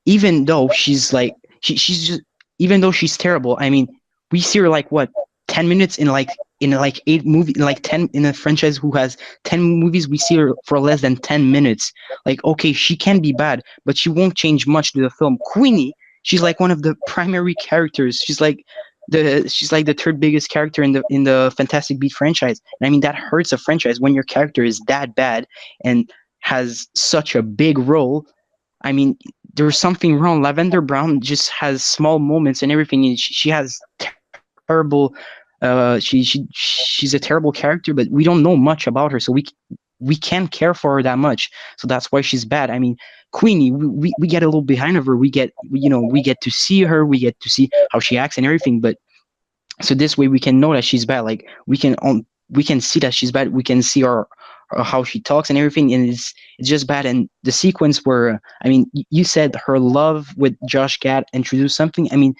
even though she's like she's just, even though she's terrible, I mean, we see her like what 10 minutes in 8 movies, in like 10 in a franchise who has 10 movies. We see her for less than 10 minutes. Like, okay, she can be bad, but she won't change much to the film. Queenie, she's like one of the primary characters. She's like the third biggest character in the Fantastic Beasts franchise. And I mean, that hurts a franchise when your character is that bad and has such a big role. I mean, there's something wrong. Lavender Brown just has small moments and everything. And she has terrible. She's a terrible character, but we don't know much about her, so we can't care for her that much. So that's why she's bad. I mean, Queenie, we get a little behind of her. We get to see her. We get to see how she acts and everything. But so this way we can know that she's bad. Like we can see that she's bad. We can see her how she talks and everything, and it's just bad. And the sequence where, I mean, you said her love with Josh Gad introduced something. I mean,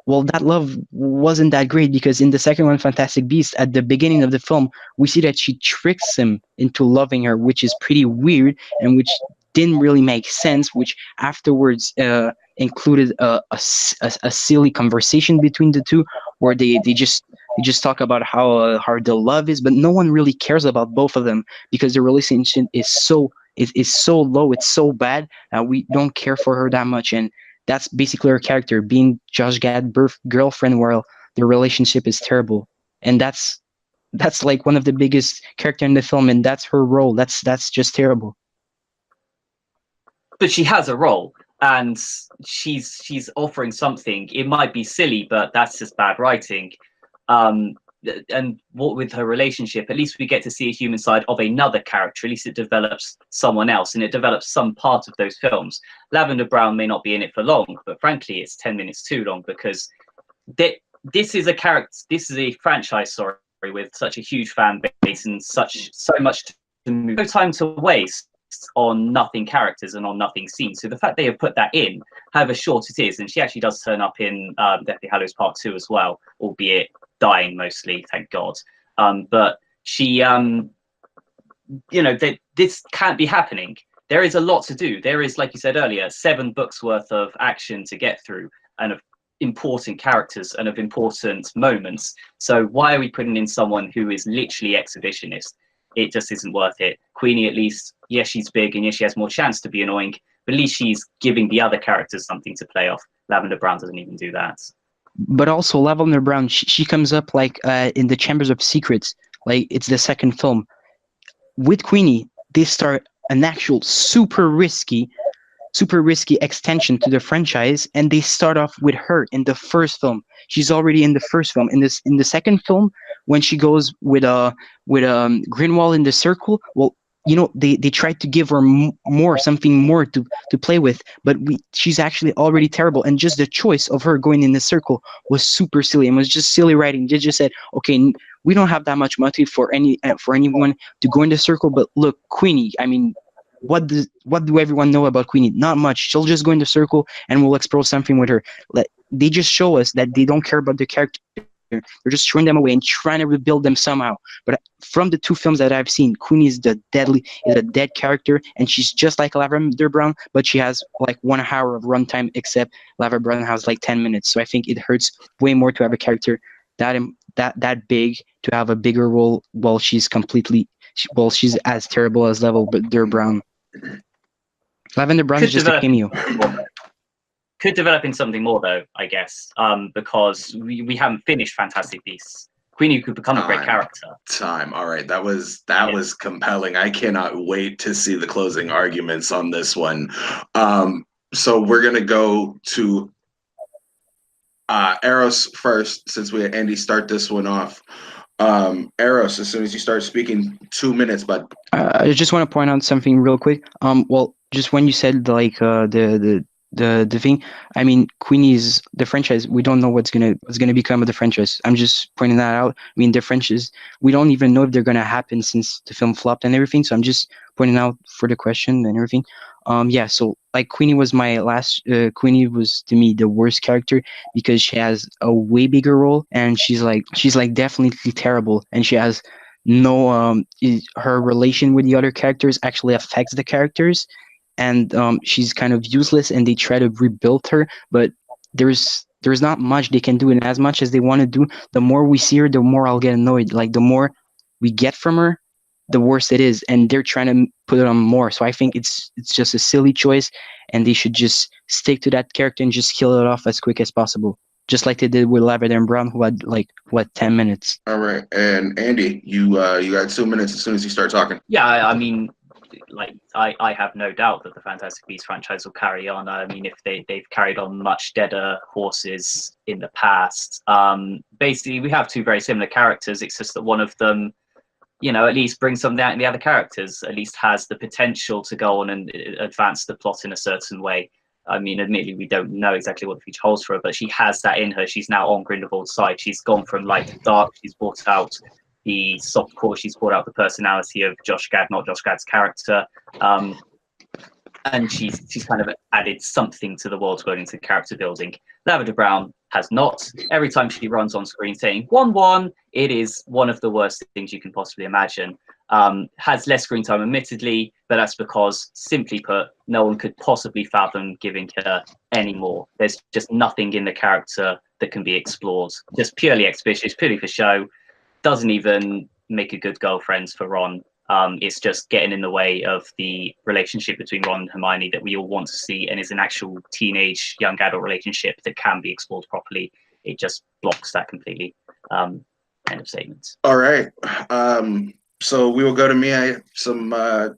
well, that love wasn't that great because in the second one, Fantastic Beasts, at the beginning of the film, we see that she tricks him into loving her, which is pretty weird and which didn't really make sense, which afterwards included a silly conversation between the two where they just talk about how hard the love is, but no one really cares about both of them because the relationship is so low, it's so bad that we don't care for her that much. And that's basically her character, being Josh Gad's girlfriend, while their relationship is terrible. And that's like one of the biggest character in the film, and that's her role. That's just terrible.
But she has a role, and she's offering something. It might be silly, but that's just bad writing. And what with her relationship, at least we get to see a human side of another character. At least it develops someone else, and it develops some part of those films. Lavender Brown may not be in it for long, but frankly, it's 10 minutes too long because this is a franchise, sorry, with such a huge fan base and so much to move. No time to waste on nothing characters and on nothing scenes. So the fact they have put that in, however short it is, and she actually does turn up in Deathly Hallows Part 2 as well, albeit dying mostly, thank God. But she, this can't be happening. There is a lot to do. There is, like you said earlier, 7 books worth of action to get through and of important characters and of important moments. So why are we putting in someone who is literally exhibitionist? it just isn't worth it. Queenie, at least, yes, she's big and yes, she has more chance to be annoying, but at least she's giving the other characters something to play off. Lavender Brown doesn't even do that.
But also, Lavender Brown, she comes up like in the Chambers of Secrets, like it's the second film. With Queenie, they start an actual super risky extension to the franchise, and they start off with her in the first film. She's already in the first film. In the second film, when she goes with Grinwall in the circle, well, they tried to give her something more to play with, but she's actually already terrible, and just the choice of her going in the circle was super silly and was just silly writing. They just said, okay, we don't have that much money for anyone to go in the circle, but look, Queenie, I mean, what do everyone know about Queenie? Not much. She'll just go in the circle and we'll explore something with her. They just show us that they don't care about the character. They're just throwing them away and trying to rebuild them somehow. But from the two films that I've seen, Queenie is a dead character, and she's just like Lavender Brown, but she has like 1 hour of runtime, except Lavender Brown has like 10 minutes. So I think it hurts way more to have a character that big, to have a bigger role while she's as terrible as Lavender Brown. Lavender Brown is just a cameo.
Could develop in something more, though, I guess, because we haven't finished Fantastic Beasts. Queenie could become a great character.
All right, that was compelling. I cannot wait to see the closing arguments on this one. So we're gonna go to Eros first, since we had Andy start this one off. Eros, as soon as you start speaking, 2 minutes, bud.
I just want to point out something real quick. Well, just when you said like the thing, I mean, Queenie's the franchise, we don't know what's gonna become of the franchise. I'm just pointing that out. I mean, the franchise, we don't even know if they're gonna happen since the film flopped and everything. So I'm just pointing out for the question and everything. Yeah, so like Queenie was Queenie was to me the worst character because she has a way bigger role, and she's like definitely terrible, and she has no her relation with the other characters actually affects the characters, and she's kind of useless, and they try to rebuild her, but there's not much they can do, and as much as they want to do, the more we see her, the more I'll get annoyed. Like the more we get from her, the worse it is, and they're trying to put it on more. So I think it's just a silly choice, and they should just stick to that character and just kill it off as quick as possible, just like they did with Lavender and Brown, who had 10 minutes.
All right, and Andy, you got 2 minutes as soon as you start talking.
Yeah, I mean, I have no doubt that the Fantastic Beasts franchise will carry on. I mean, if they've carried on much deader horses in the past. Basically, we have two very similar characters. It's just that one of them, at least brings something out in the other characters, at least has the potential to go on and advance the plot in a certain way. I mean, admittedly, we don't know exactly what the future holds for her, but she has that in her. She's now on Grindelwald's side. She's gone from light to dark. She's brought out the soft core. She's brought out the personality of Josh Gad, not Josh Gad's character. And she's kind of added something to the world going into character building. Lavender Brown has not. Every time she runs on screen saying 1-1, it is one of the worst things you can possibly imagine. Has less screen time, admittedly, but that's because, simply put, no one could possibly fathom giving her any more. There's just nothing in the character that can be explored. Just purely exhibition, purely for show. Doesn't even make a good girlfriend for Ron. It's just getting in the way of the relationship between Ron and Hermione that we all want to see, and is an actual teenage young adult relationship that can be explored properly. It just blocks that completely. End of statement.
All right. So we will go to me. I have some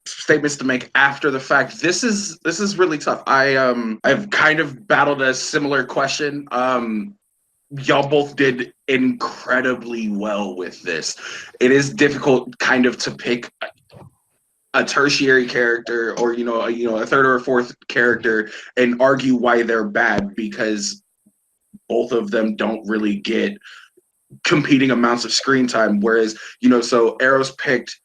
statements to make after the fact. This is really tough. I've kind of battled a similar question. Y'all both did incredibly well with this. It is difficult kind of to pick a tertiary character or a third or a fourth character and argue why they're bad, because both of them don't really get competing amounts of screen time, whereas so Eros picked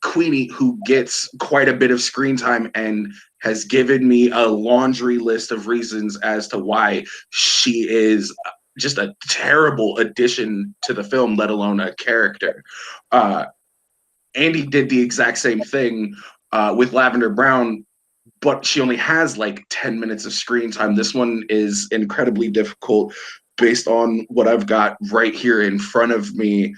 Queenie, who gets quite a bit of screen time and has given me a laundry list of reasons as to why she is just a terrible addition to the film, let alone a character. Andy did the exact same thing with Lavender Brown, but she only has like 10 minutes of screen time. This one is incredibly difficult based on what I've got right here in front of me.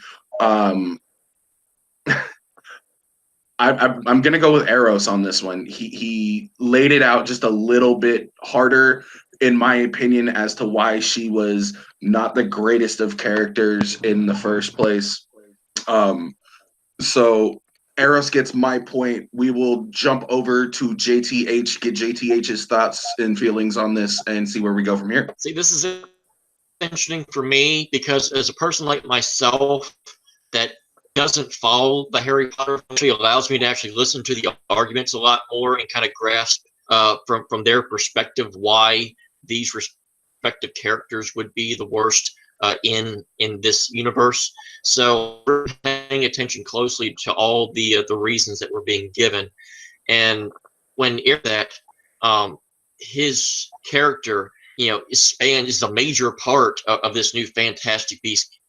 I'm gonna go with Eros on this one. He laid it out just a little bit harder, in my opinion, as to why she was not the greatest of characters in the first place. So Eros gets my point. We will jump over to JTH, get JTH's thoughts and feelings on this, and see where we go from here.
See, this is interesting for me because as a person like myself that doesn't follow the Harry Potter actually allows me to actually listen to the arguments a lot more and kind of grasp from their perspective why these respective characters would be the worst in this universe. So we're paying attention closely to all the reasons that were being given, and when that his character, is a major part of this new Fantastic Beasts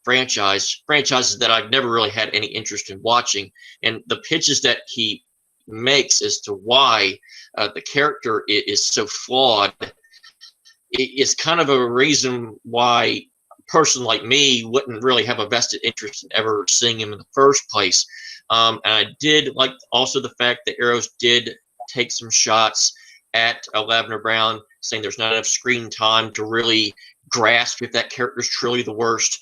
franchises that I've never really had any interest in watching, and the pitches that he makes as to why the character is so flawed is kind of a reason why a person like me wouldn't really have a vested interest in ever seeing him in the first place. And I did like also the fact that Eros did take some shots at Lavender Brown, saying there's not enough screen time to really grasp if that character is truly the worst.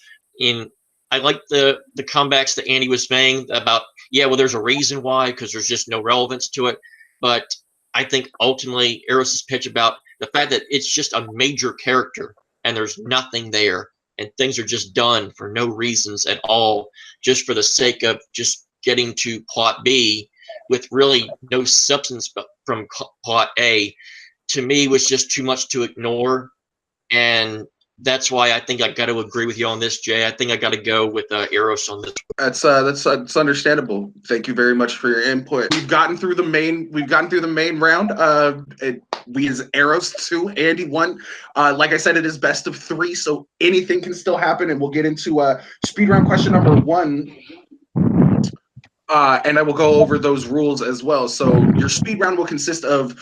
I like the comebacks that Andy was saying about, there's a reason why, because there's just no relevance to it. But I think ultimately Eros's pitch about the fact that it's just a major character and there's nothing there and things are just done for no reasons at all, just for the sake of just getting to plot B with really no substance from plot A, to me was just too much to ignore. And that's why I think I got to agree with you on this, Jay. I think I got to go with Eros on this.
That's understandable. Thank you very much for your input. We've gotten through the main round. We is Eros 2, Andy 1. Like I said, it is best of 3, so anything can still happen, and we'll get into speed round question number 1. And I will go over those rules as well. So your speed round will consist of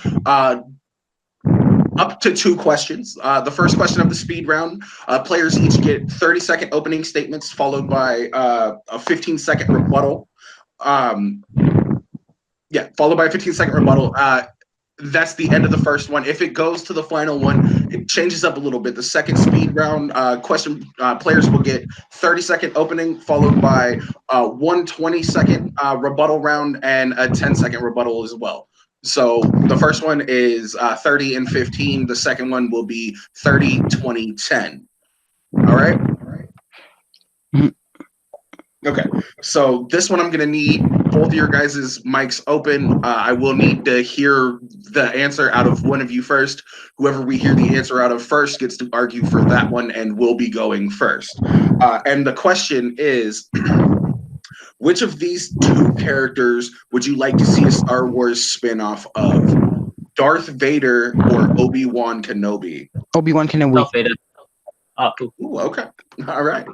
up to 2 questions. The first question of the speed round, players each get 30-second opening statements followed by a 15-second rebuttal. Followed by a 15-second rebuttal. That's the end of the first one. If it goes to the final one, it changes up a little bit. The second speed round question, players will get 30-second opening followed by 1 20-second rebuttal round and a 10-second rebuttal as well. So the first one is 30 and 15. The second one will be 30, 20, 10. All right? Okay. So this one I'm going to need both of your guys' mics open. I will need to hear the answer out of one of you first. Whoever we hear the answer out of first gets to argue for that one and will be going first. And the question is, which of these 2 characters would you like to see a Star Wars spin-off of? Darth Vader or Obi-Wan Kenobi?
Obi-Wan Kenobi.
Darth Vader. Oh, cool.
Ooh, okay. All right.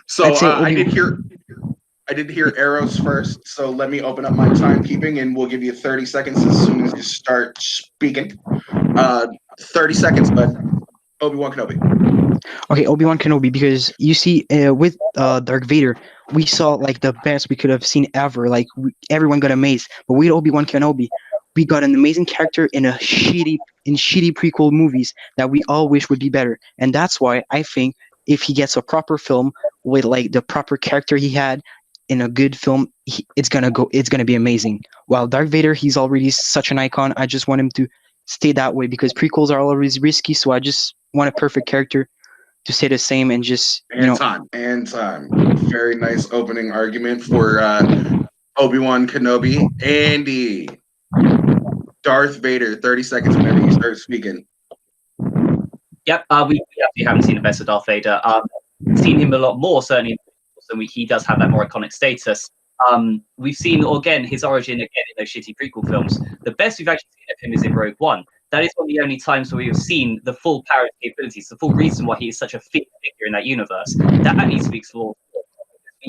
So I did hear Eros first, so let me open up my timekeeping and we'll give you 30 seconds as soon as you start speaking. 30 seconds, but Obi-Wan Kenobi.
Okay, Obi-Wan Kenobi, because you see, with Darth Vader, we saw like the best we could have seen ever. Like everyone got amazed, but with Obi-Wan Kenobi, we got an amazing character in shitty prequel movies that we all wish would be better. And that's why I think if he gets a proper film with like the proper character he had in a good film, it's gonna be amazing. While Darth Vader, he's already such an icon. I just want him to stay that way because prequels are always risky. So I just want a perfect character to stay the same and just
time. Very nice opening argument for Obi-Wan Kenobi. Andy, Darth Vader, 30 seconds whenever you start speaking.
Yep, we actually haven't seen the best of Darth Vader. Seen him a lot more, certainly, than he does have that more iconic status. We've seen, again, his origin again in those shitty prequel films. The best we've actually seen of him is in Rogue One. That is one of the only times where we have seen the full power of his capabilities, the full reason why he is such a figure in that universe. That needs to be explored.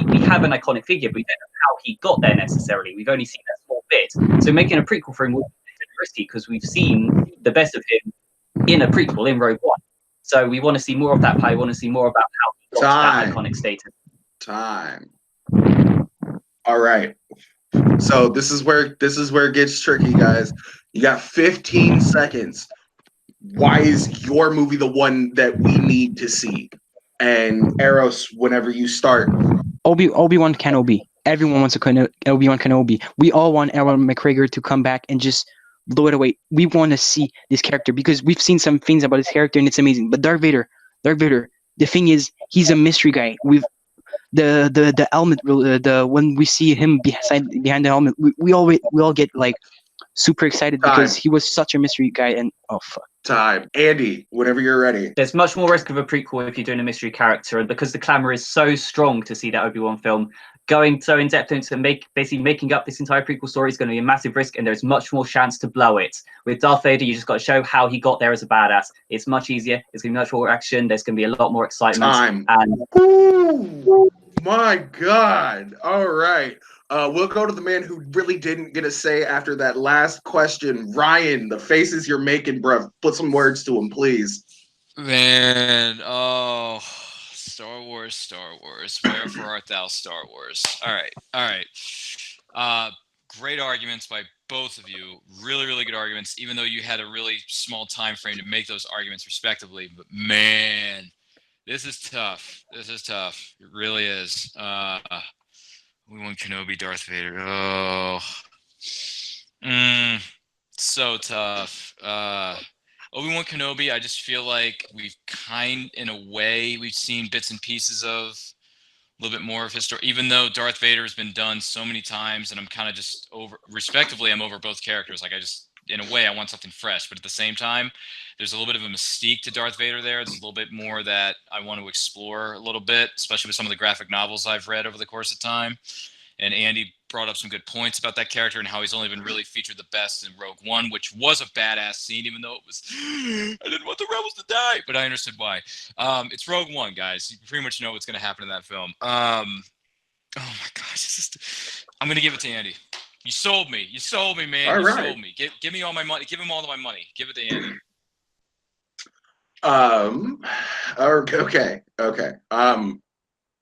We have an iconic figure, but we don't know how he got there necessarily. We've only seen that small bit. So making a prequel for him would be risky because we've seen the best of him in a prequel in Rogue One. So we want to see more of that power. We want to see more about how he got to that iconic status.
Time. All right. So this is where it gets tricky, guys. You got 15 seconds. Why is your movie the one that we need to see? And Eros, whenever you start.
Obi-Wan Kenobi. Everyone wants Obi-Wan Kenobi. We all want Ewan McGregor to come back and just blow it away. We want to see this character because we've seen some things about his character and it's amazing. But Darth Vader. The thing is, he's a mystery guy. We've the helmet. When we see him behind the helmet, we all get like super excited because he was such a mystery guy. And oh fuck.
Time. Andy, whenever you're ready.
There's much more risk of a prequel if you're doing a mystery character, and because the clamour is so strong to see that Obi-Wan film, going so in depth into basically making up this entire prequel story is going to be a massive risk, and there's much more chance to blow it. With Darth Vader, you just got to show how he got there as a badass. It's much easier. It's going to be much more action. There's going to be a lot more excitement.
Time.
And
ooh, my God. All right. We'll go to the man who really didn't get a say after that last question. Ryan, the faces you're making, bruv. Put some words to him, please.
Man, oh, Star Wars. Wherefore art thou, Star Wars? All right. Great arguments by both of you. Really, really good arguments, even though you had a really small time frame to make those arguments respectively. But man, this is tough. It really is. Obi-Wan Kenobi, Darth Vader. Oh, so tough. Obi-Wan Kenobi, I just feel like we've seen bits and pieces of a little bit more of his story, even though Darth Vader has been done so many times, and I'm kind of just I'm over both characters. Like in a way, I want something fresh, but at the same time, there's a little bit of a mystique to Darth Vader there. There's a little bit more that I want to explore a little bit, especially with some of the graphic novels I've read over the course of time. And Andy brought up some good points about that character and how he's only been really featured the best in Rogue One, which was a badass scene, even though it was, I didn't want the rebels to die, but I understood why. It's Rogue One, guys. You pretty much know what's going to happen in that film. Oh my gosh, I'm going to give it to Andy. You sold me, man.
All right.
Sold me. Give me all my money. Give him all of my money. Give it to Andy.
Okay.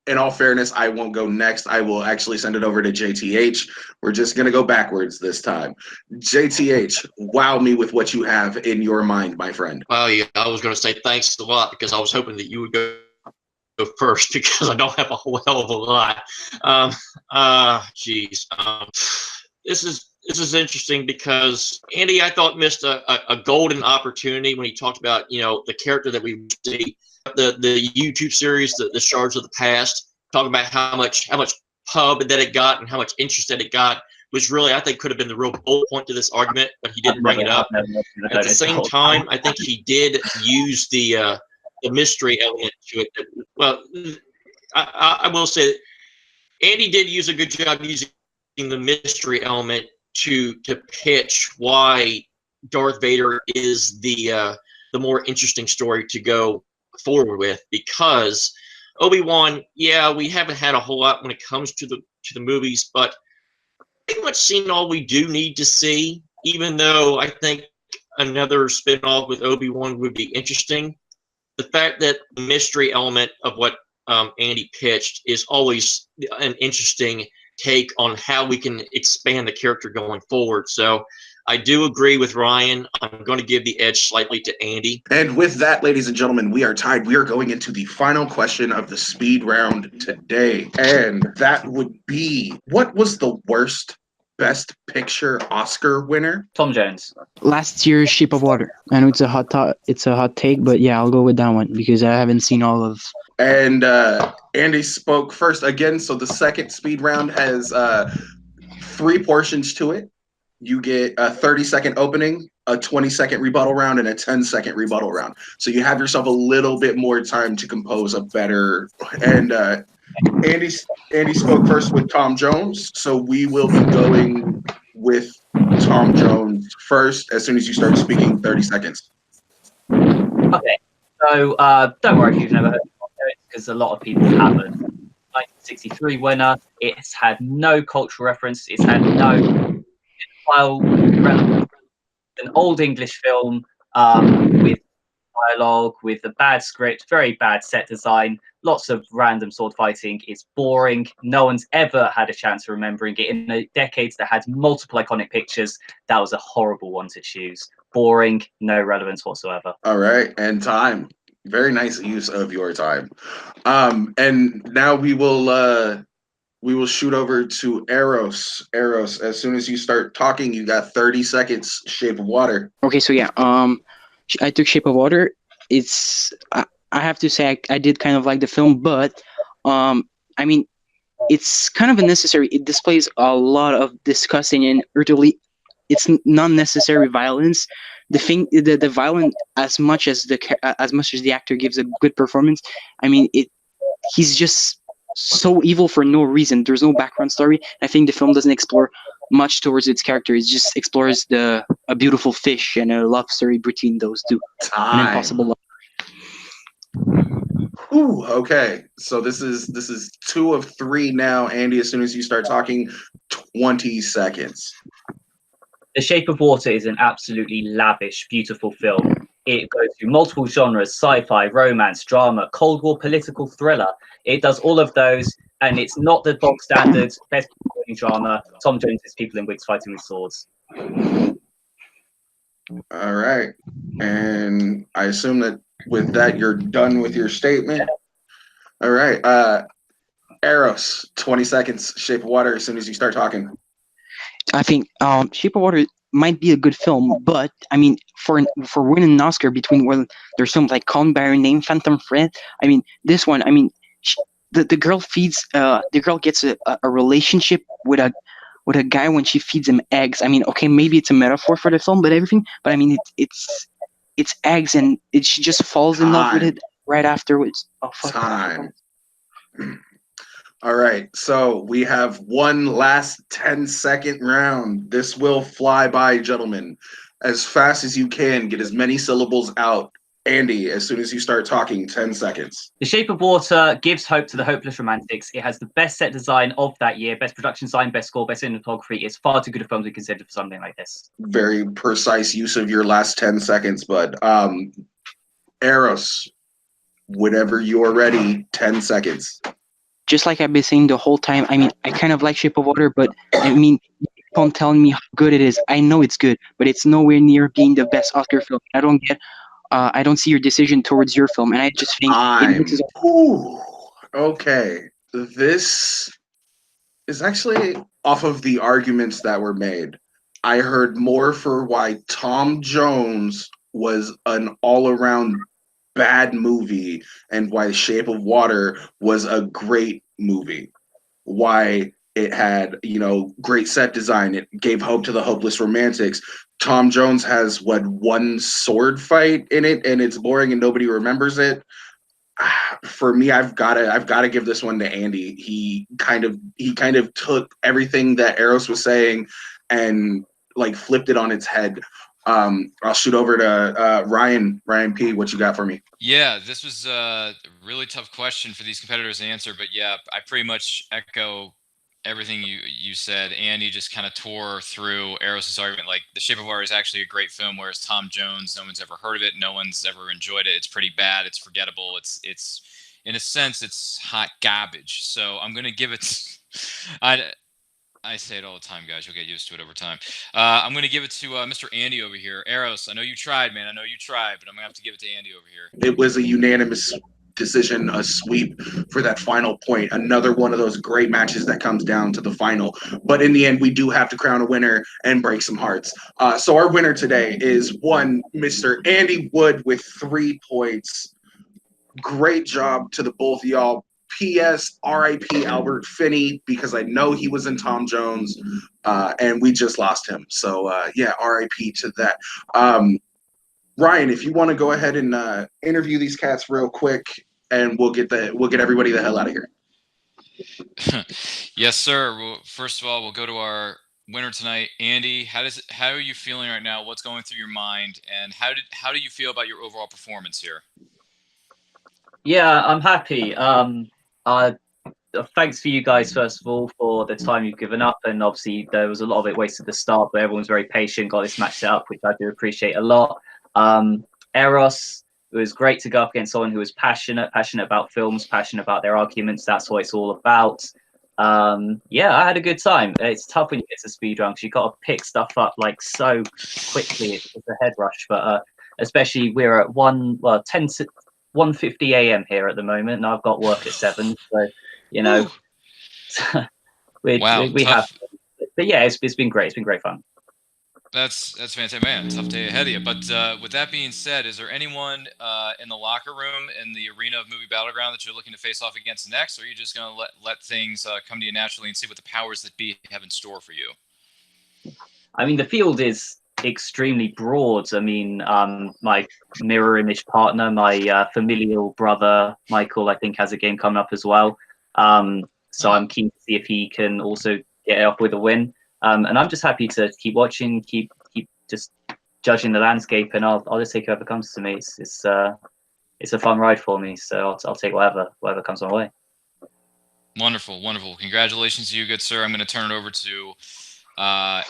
In all fairness, I won't go next. I will actually send it over to JTH. We're just going to go backwards this time. JTH, wow me with what you have in your mind, my friend.
Well, yeah, I was going to say thanks a lot because I was hoping that you would go first because I don't have a whole hell of a lot. This is interesting because Andy, I thought, missed a golden opportunity when he talked about, the character that we see. The YouTube series, the Shards of the Past, talking about how much pub that it got and how much interest that it got, which really I think could have been the real bullet point to this argument, but he didn't bring it up. At the same time, I think he did use the mystery element to it. Well, I will say that Andy did use a good job using the mystery element to pitch why Darth Vader is the more interesting story to go forward with, because Obi-Wan, yeah, we haven't had a whole lot when it comes to the movies, but pretty much seen all we do need to see, even though I think another spin-off with Obi-Wan would be interesting. The fact that the mystery element of what Andy pitched is always an interesting take on how we can expand the character going forward. So I do agree with Ryan. I'm going to give the edge slightly to Andy.
And with that, ladies and gentlemen, we are tied. We are going into the final question of the speed round today. And that would be, what was the worst Best Picture Oscar winner?
Tom Jones.
Last year's Shape of Water. I know it's a hot take, but yeah, I'll go with that one because I haven't seen all of.
And Andy spoke first again. So the second speed round has 3 portions to it. You get a 30-second opening, a 20-second rebuttal round, and a 10-second rebuttal round. So you have yourself a little bit more time to compose a better. And Andy spoke first with Tom Jones, so we will be going with Tom Jones first as soon as you start speaking. 30 seconds.
Okay, so don't worry if you've never heard of Tom Jones, because a lot of people haven't. 1963 winner. It's had no cultural reference. It's had no relevant. An old English film with dialogue with a bad script, very bad set design, lots of random sword fighting. It's boring. No one's ever had a chance of remembering it. In the decades that had multiple iconic pictures, that was a horrible one to choose. Boring, no relevance whatsoever.
All right, and time. Very nice use of your time. And now we will shoot over to Eros. Eros, as soon as you start talking, you got 30 seconds. Shape of Water.
Okay, so yeah, I took Shape of Water. I have to say I did kind of like the film, but I mean, it's kind of unnecessary. It displays a lot of disgusting and it's non-necessary violence. The violence, as much as the actor gives a good performance, I mean, he's just so evil for no reason. There's no background story. I think the film doesn't explore much towards its character. It just explores a beautiful fish and a love story between those two. An impossible love.
Ooh, okay. So this is 2 of 3 now. Andy, as soon as you start talking, 20 seconds.
The Shape of Water is an absolutely lavish, beautiful film. It goes through multiple genres: sci-fi, romance, drama, Cold War political thriller. It does all of those, and it's not the bog standard best drama. Tom Jones's people in wigs fighting with swords.
All right. And I assume that with that, you're done with your statement. All right. Eros, 20 seconds. Shape of Water, as soon as you start talking.
I think Shape of Water might be a good film, but I mean, for winning an Oscar between there's films like Call Me by Your Name, Phantom Thread. I mean, this one, I mean, the girl gets a relationship with a guy when she feeds him eggs. I mean, okay, maybe it's a metaphor for the film, but I mean, it's eggs, and she just falls in love with it right afterwards. Oh, fuck.
Time. All right, so we have one last 10-second round. This will fly by, gentlemen. As fast as you can, get as many syllables out. Andy, as soon as you start talking, 10 seconds.
The Shape of Water gives hope to the hopeless romantics. It has the best set design of that year, best production design, best score, best cinematography. It's far too good a film to be considered for something like this.
Very precise use of your last 10 seconds, bud. Eros, whenever you're ready, 10 seconds.
Just like I've been saying the whole time, I mean, I kind of like Shape of Water, but I mean, you keep on telling me how good it is. I know it's good, but it's nowhere near being the best Oscar film. I don't see your decision towards your film, and I just think
okay. This is actually off of the arguments that were made. I heard more for why Tom Jones was an all-around bad movie and why Shape of Water was a great movie. Why it had, great set design. It gave hope to the hopeless romantics. Tom Jones has one sword fight in it, and it's boring and nobody remembers it. For me, I've got to give this one to Andy. He kind of took everything that Eros was saying and flipped it on its head. I'll shoot over to Ryan P. What you got for me?
Yeah, this was a really tough question for these competitors to answer, but yeah, I pretty much echo everything you said. Andy just kind of tore through Eros' argument. Like, The Shape of Water is actually a great film, whereas Tom Jones, no one's ever heard of it, no one's ever enjoyed it. It's pretty bad. It's forgettable. It's in a sense, it's hot garbage. So I'm gonna give it. I say it all the time, guys. You'll get used to it over time. I'm going to give it to Mr. Andy over here. Eros, I know you tried, man. I know you tried, but I'm going to have to give it to Andy over here.
It was a unanimous decision, a sweep for that final point. Another one of those great matches that comes down to the final. But in the end, we do have to crown a winner and break some hearts. So our winner today is Mr. Andy Wood with 3 points. Great job to the both of y'all. P.S. R.I.P. Albert Finney, because I know he was in Tom Jones, and we just lost him. So, R.I.P. to that. Ryan, if you want to go ahead and interview these cats real quick, and we'll get everybody the hell out of here.
Yes, sir. Well, first of all, we'll go to our winner tonight, Andy. How are you feeling right now? What's going through your mind, and how do you feel about your overall performance here?
Yeah, I'm happy. Thanks for you guys, first of all, for the time you've given up. And obviously, there was a lot of it wasted at the start, but everyone's very patient, got this match set up, which I do appreciate a lot. Eros, was great to go up against someone who was passionate about films, passionate about their arguments. That's what it's all about. Yeah, I had a good time. It's tough when you get to speedrun because you got to pick stuff up like so quickly. It's a head rush, but especially we're at 1:50 a.m. here at the moment, and I've got work at 7. So you know, we have. But yeah, it's been great. It's been great fun.
That's fantastic, man. Tough day ahead of you. But with that being said, is there anyone in the locker room in the arena of Movie Battleground that you're looking to face off against next, or are you just going to let things come to you naturally and see what the powers that be have in store for you?
I mean, the field is extremely broad. I mean, my mirror image partner, my familial brother, Michael, I think has a game coming up as well. So I'm keen to see if he can also get it off with a win. And I'm just happy to keep watching, keep just judging the landscape, and I'll just take whoever comes to me. It's a fun ride for me, so I'll take whatever comes my way.
Wonderful. Congratulations to you, good sir. I'm going to turn it over to our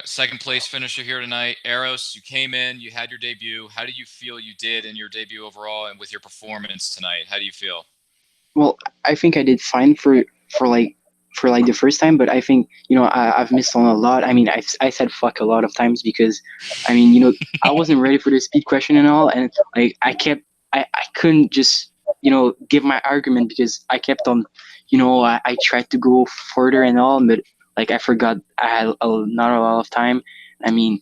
second place finisher here tonight, Eros. You came in, you had your debut. How do you feel you did in your debut overall, and with your performance tonight? How do you feel?
Well, I think I did fine for the first time, but I think, I've missed on a lot. I mean, I said fuck a lot of times because, I mean, I wasn't ready for the speed question and all, and like I couldn't just, give my argument because I kept on, I tried to go further and all, but like I forgot I had not a lot of time. I mean,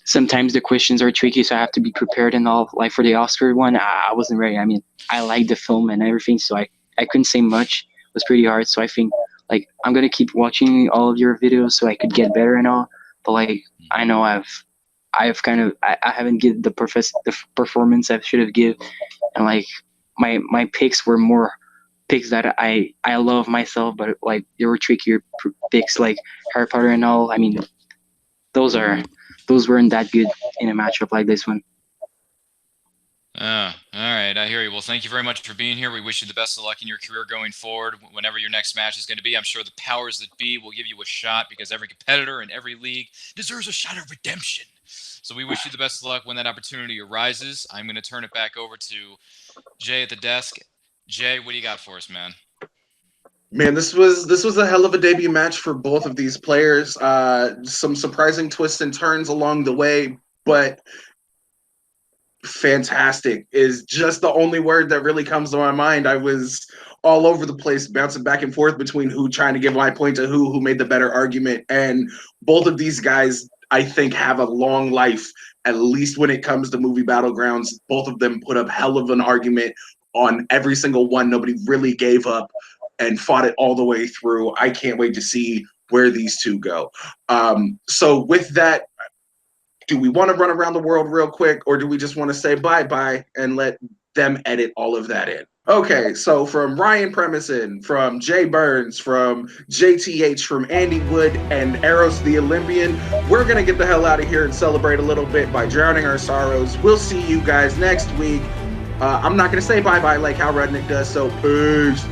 sometimes the questions are tricky, so I have to be prepared and all. Like for the Oscar one, I wasn't ready. I mean, I liked the film and everything, so I couldn't say much. It was pretty hard, so I think, like, I'm gonna keep watching all of your videos so I could get better and all. But like, I know I haven't given the performance I should have given, and like my picks were more picks that I love myself, but like there were trickier picks like Harry Potter and all. I mean, those weren't that good in a matchup like this one.
All right, I hear you. Well, thank you very much for being here. We wish you the best of luck in your career going forward. Whenever your next match is going to be, I'm sure the powers that be will give you a shot, because every competitor in every league deserves a shot of redemption. So we wish you the best of luck when that opportunity arises. I'm going to turn it back over to Jay at the desk. Jay, what do you got for us, man?
Man, this was a hell of a debut match for both of these players. Some surprising twists and turns along the way, but fantastic is just the only word that really comes to my mind. I was all over the place, bouncing back and forth between trying to give my point to who made the better argument. And both of these guys, I think, have a long life, at least when it comes to Movie Battlegrounds. Both of them put up hell of an argument on every single one. Nobody really gave up and fought it all the way through. I can't wait to see where these two go. So with that, do we want to run around the world real quick, or do we just want to say bye-bye and let them edit all of that in? Okay, so from Ryan Premison, from Jay Burns, from JTH, from Andy Wood, and Eros the Olympian, we're going to get the hell out of here and celebrate a little bit by drowning our sorrows. We'll see you guys next week. I'm not going to say bye-bye like how Rudnick does, so peace.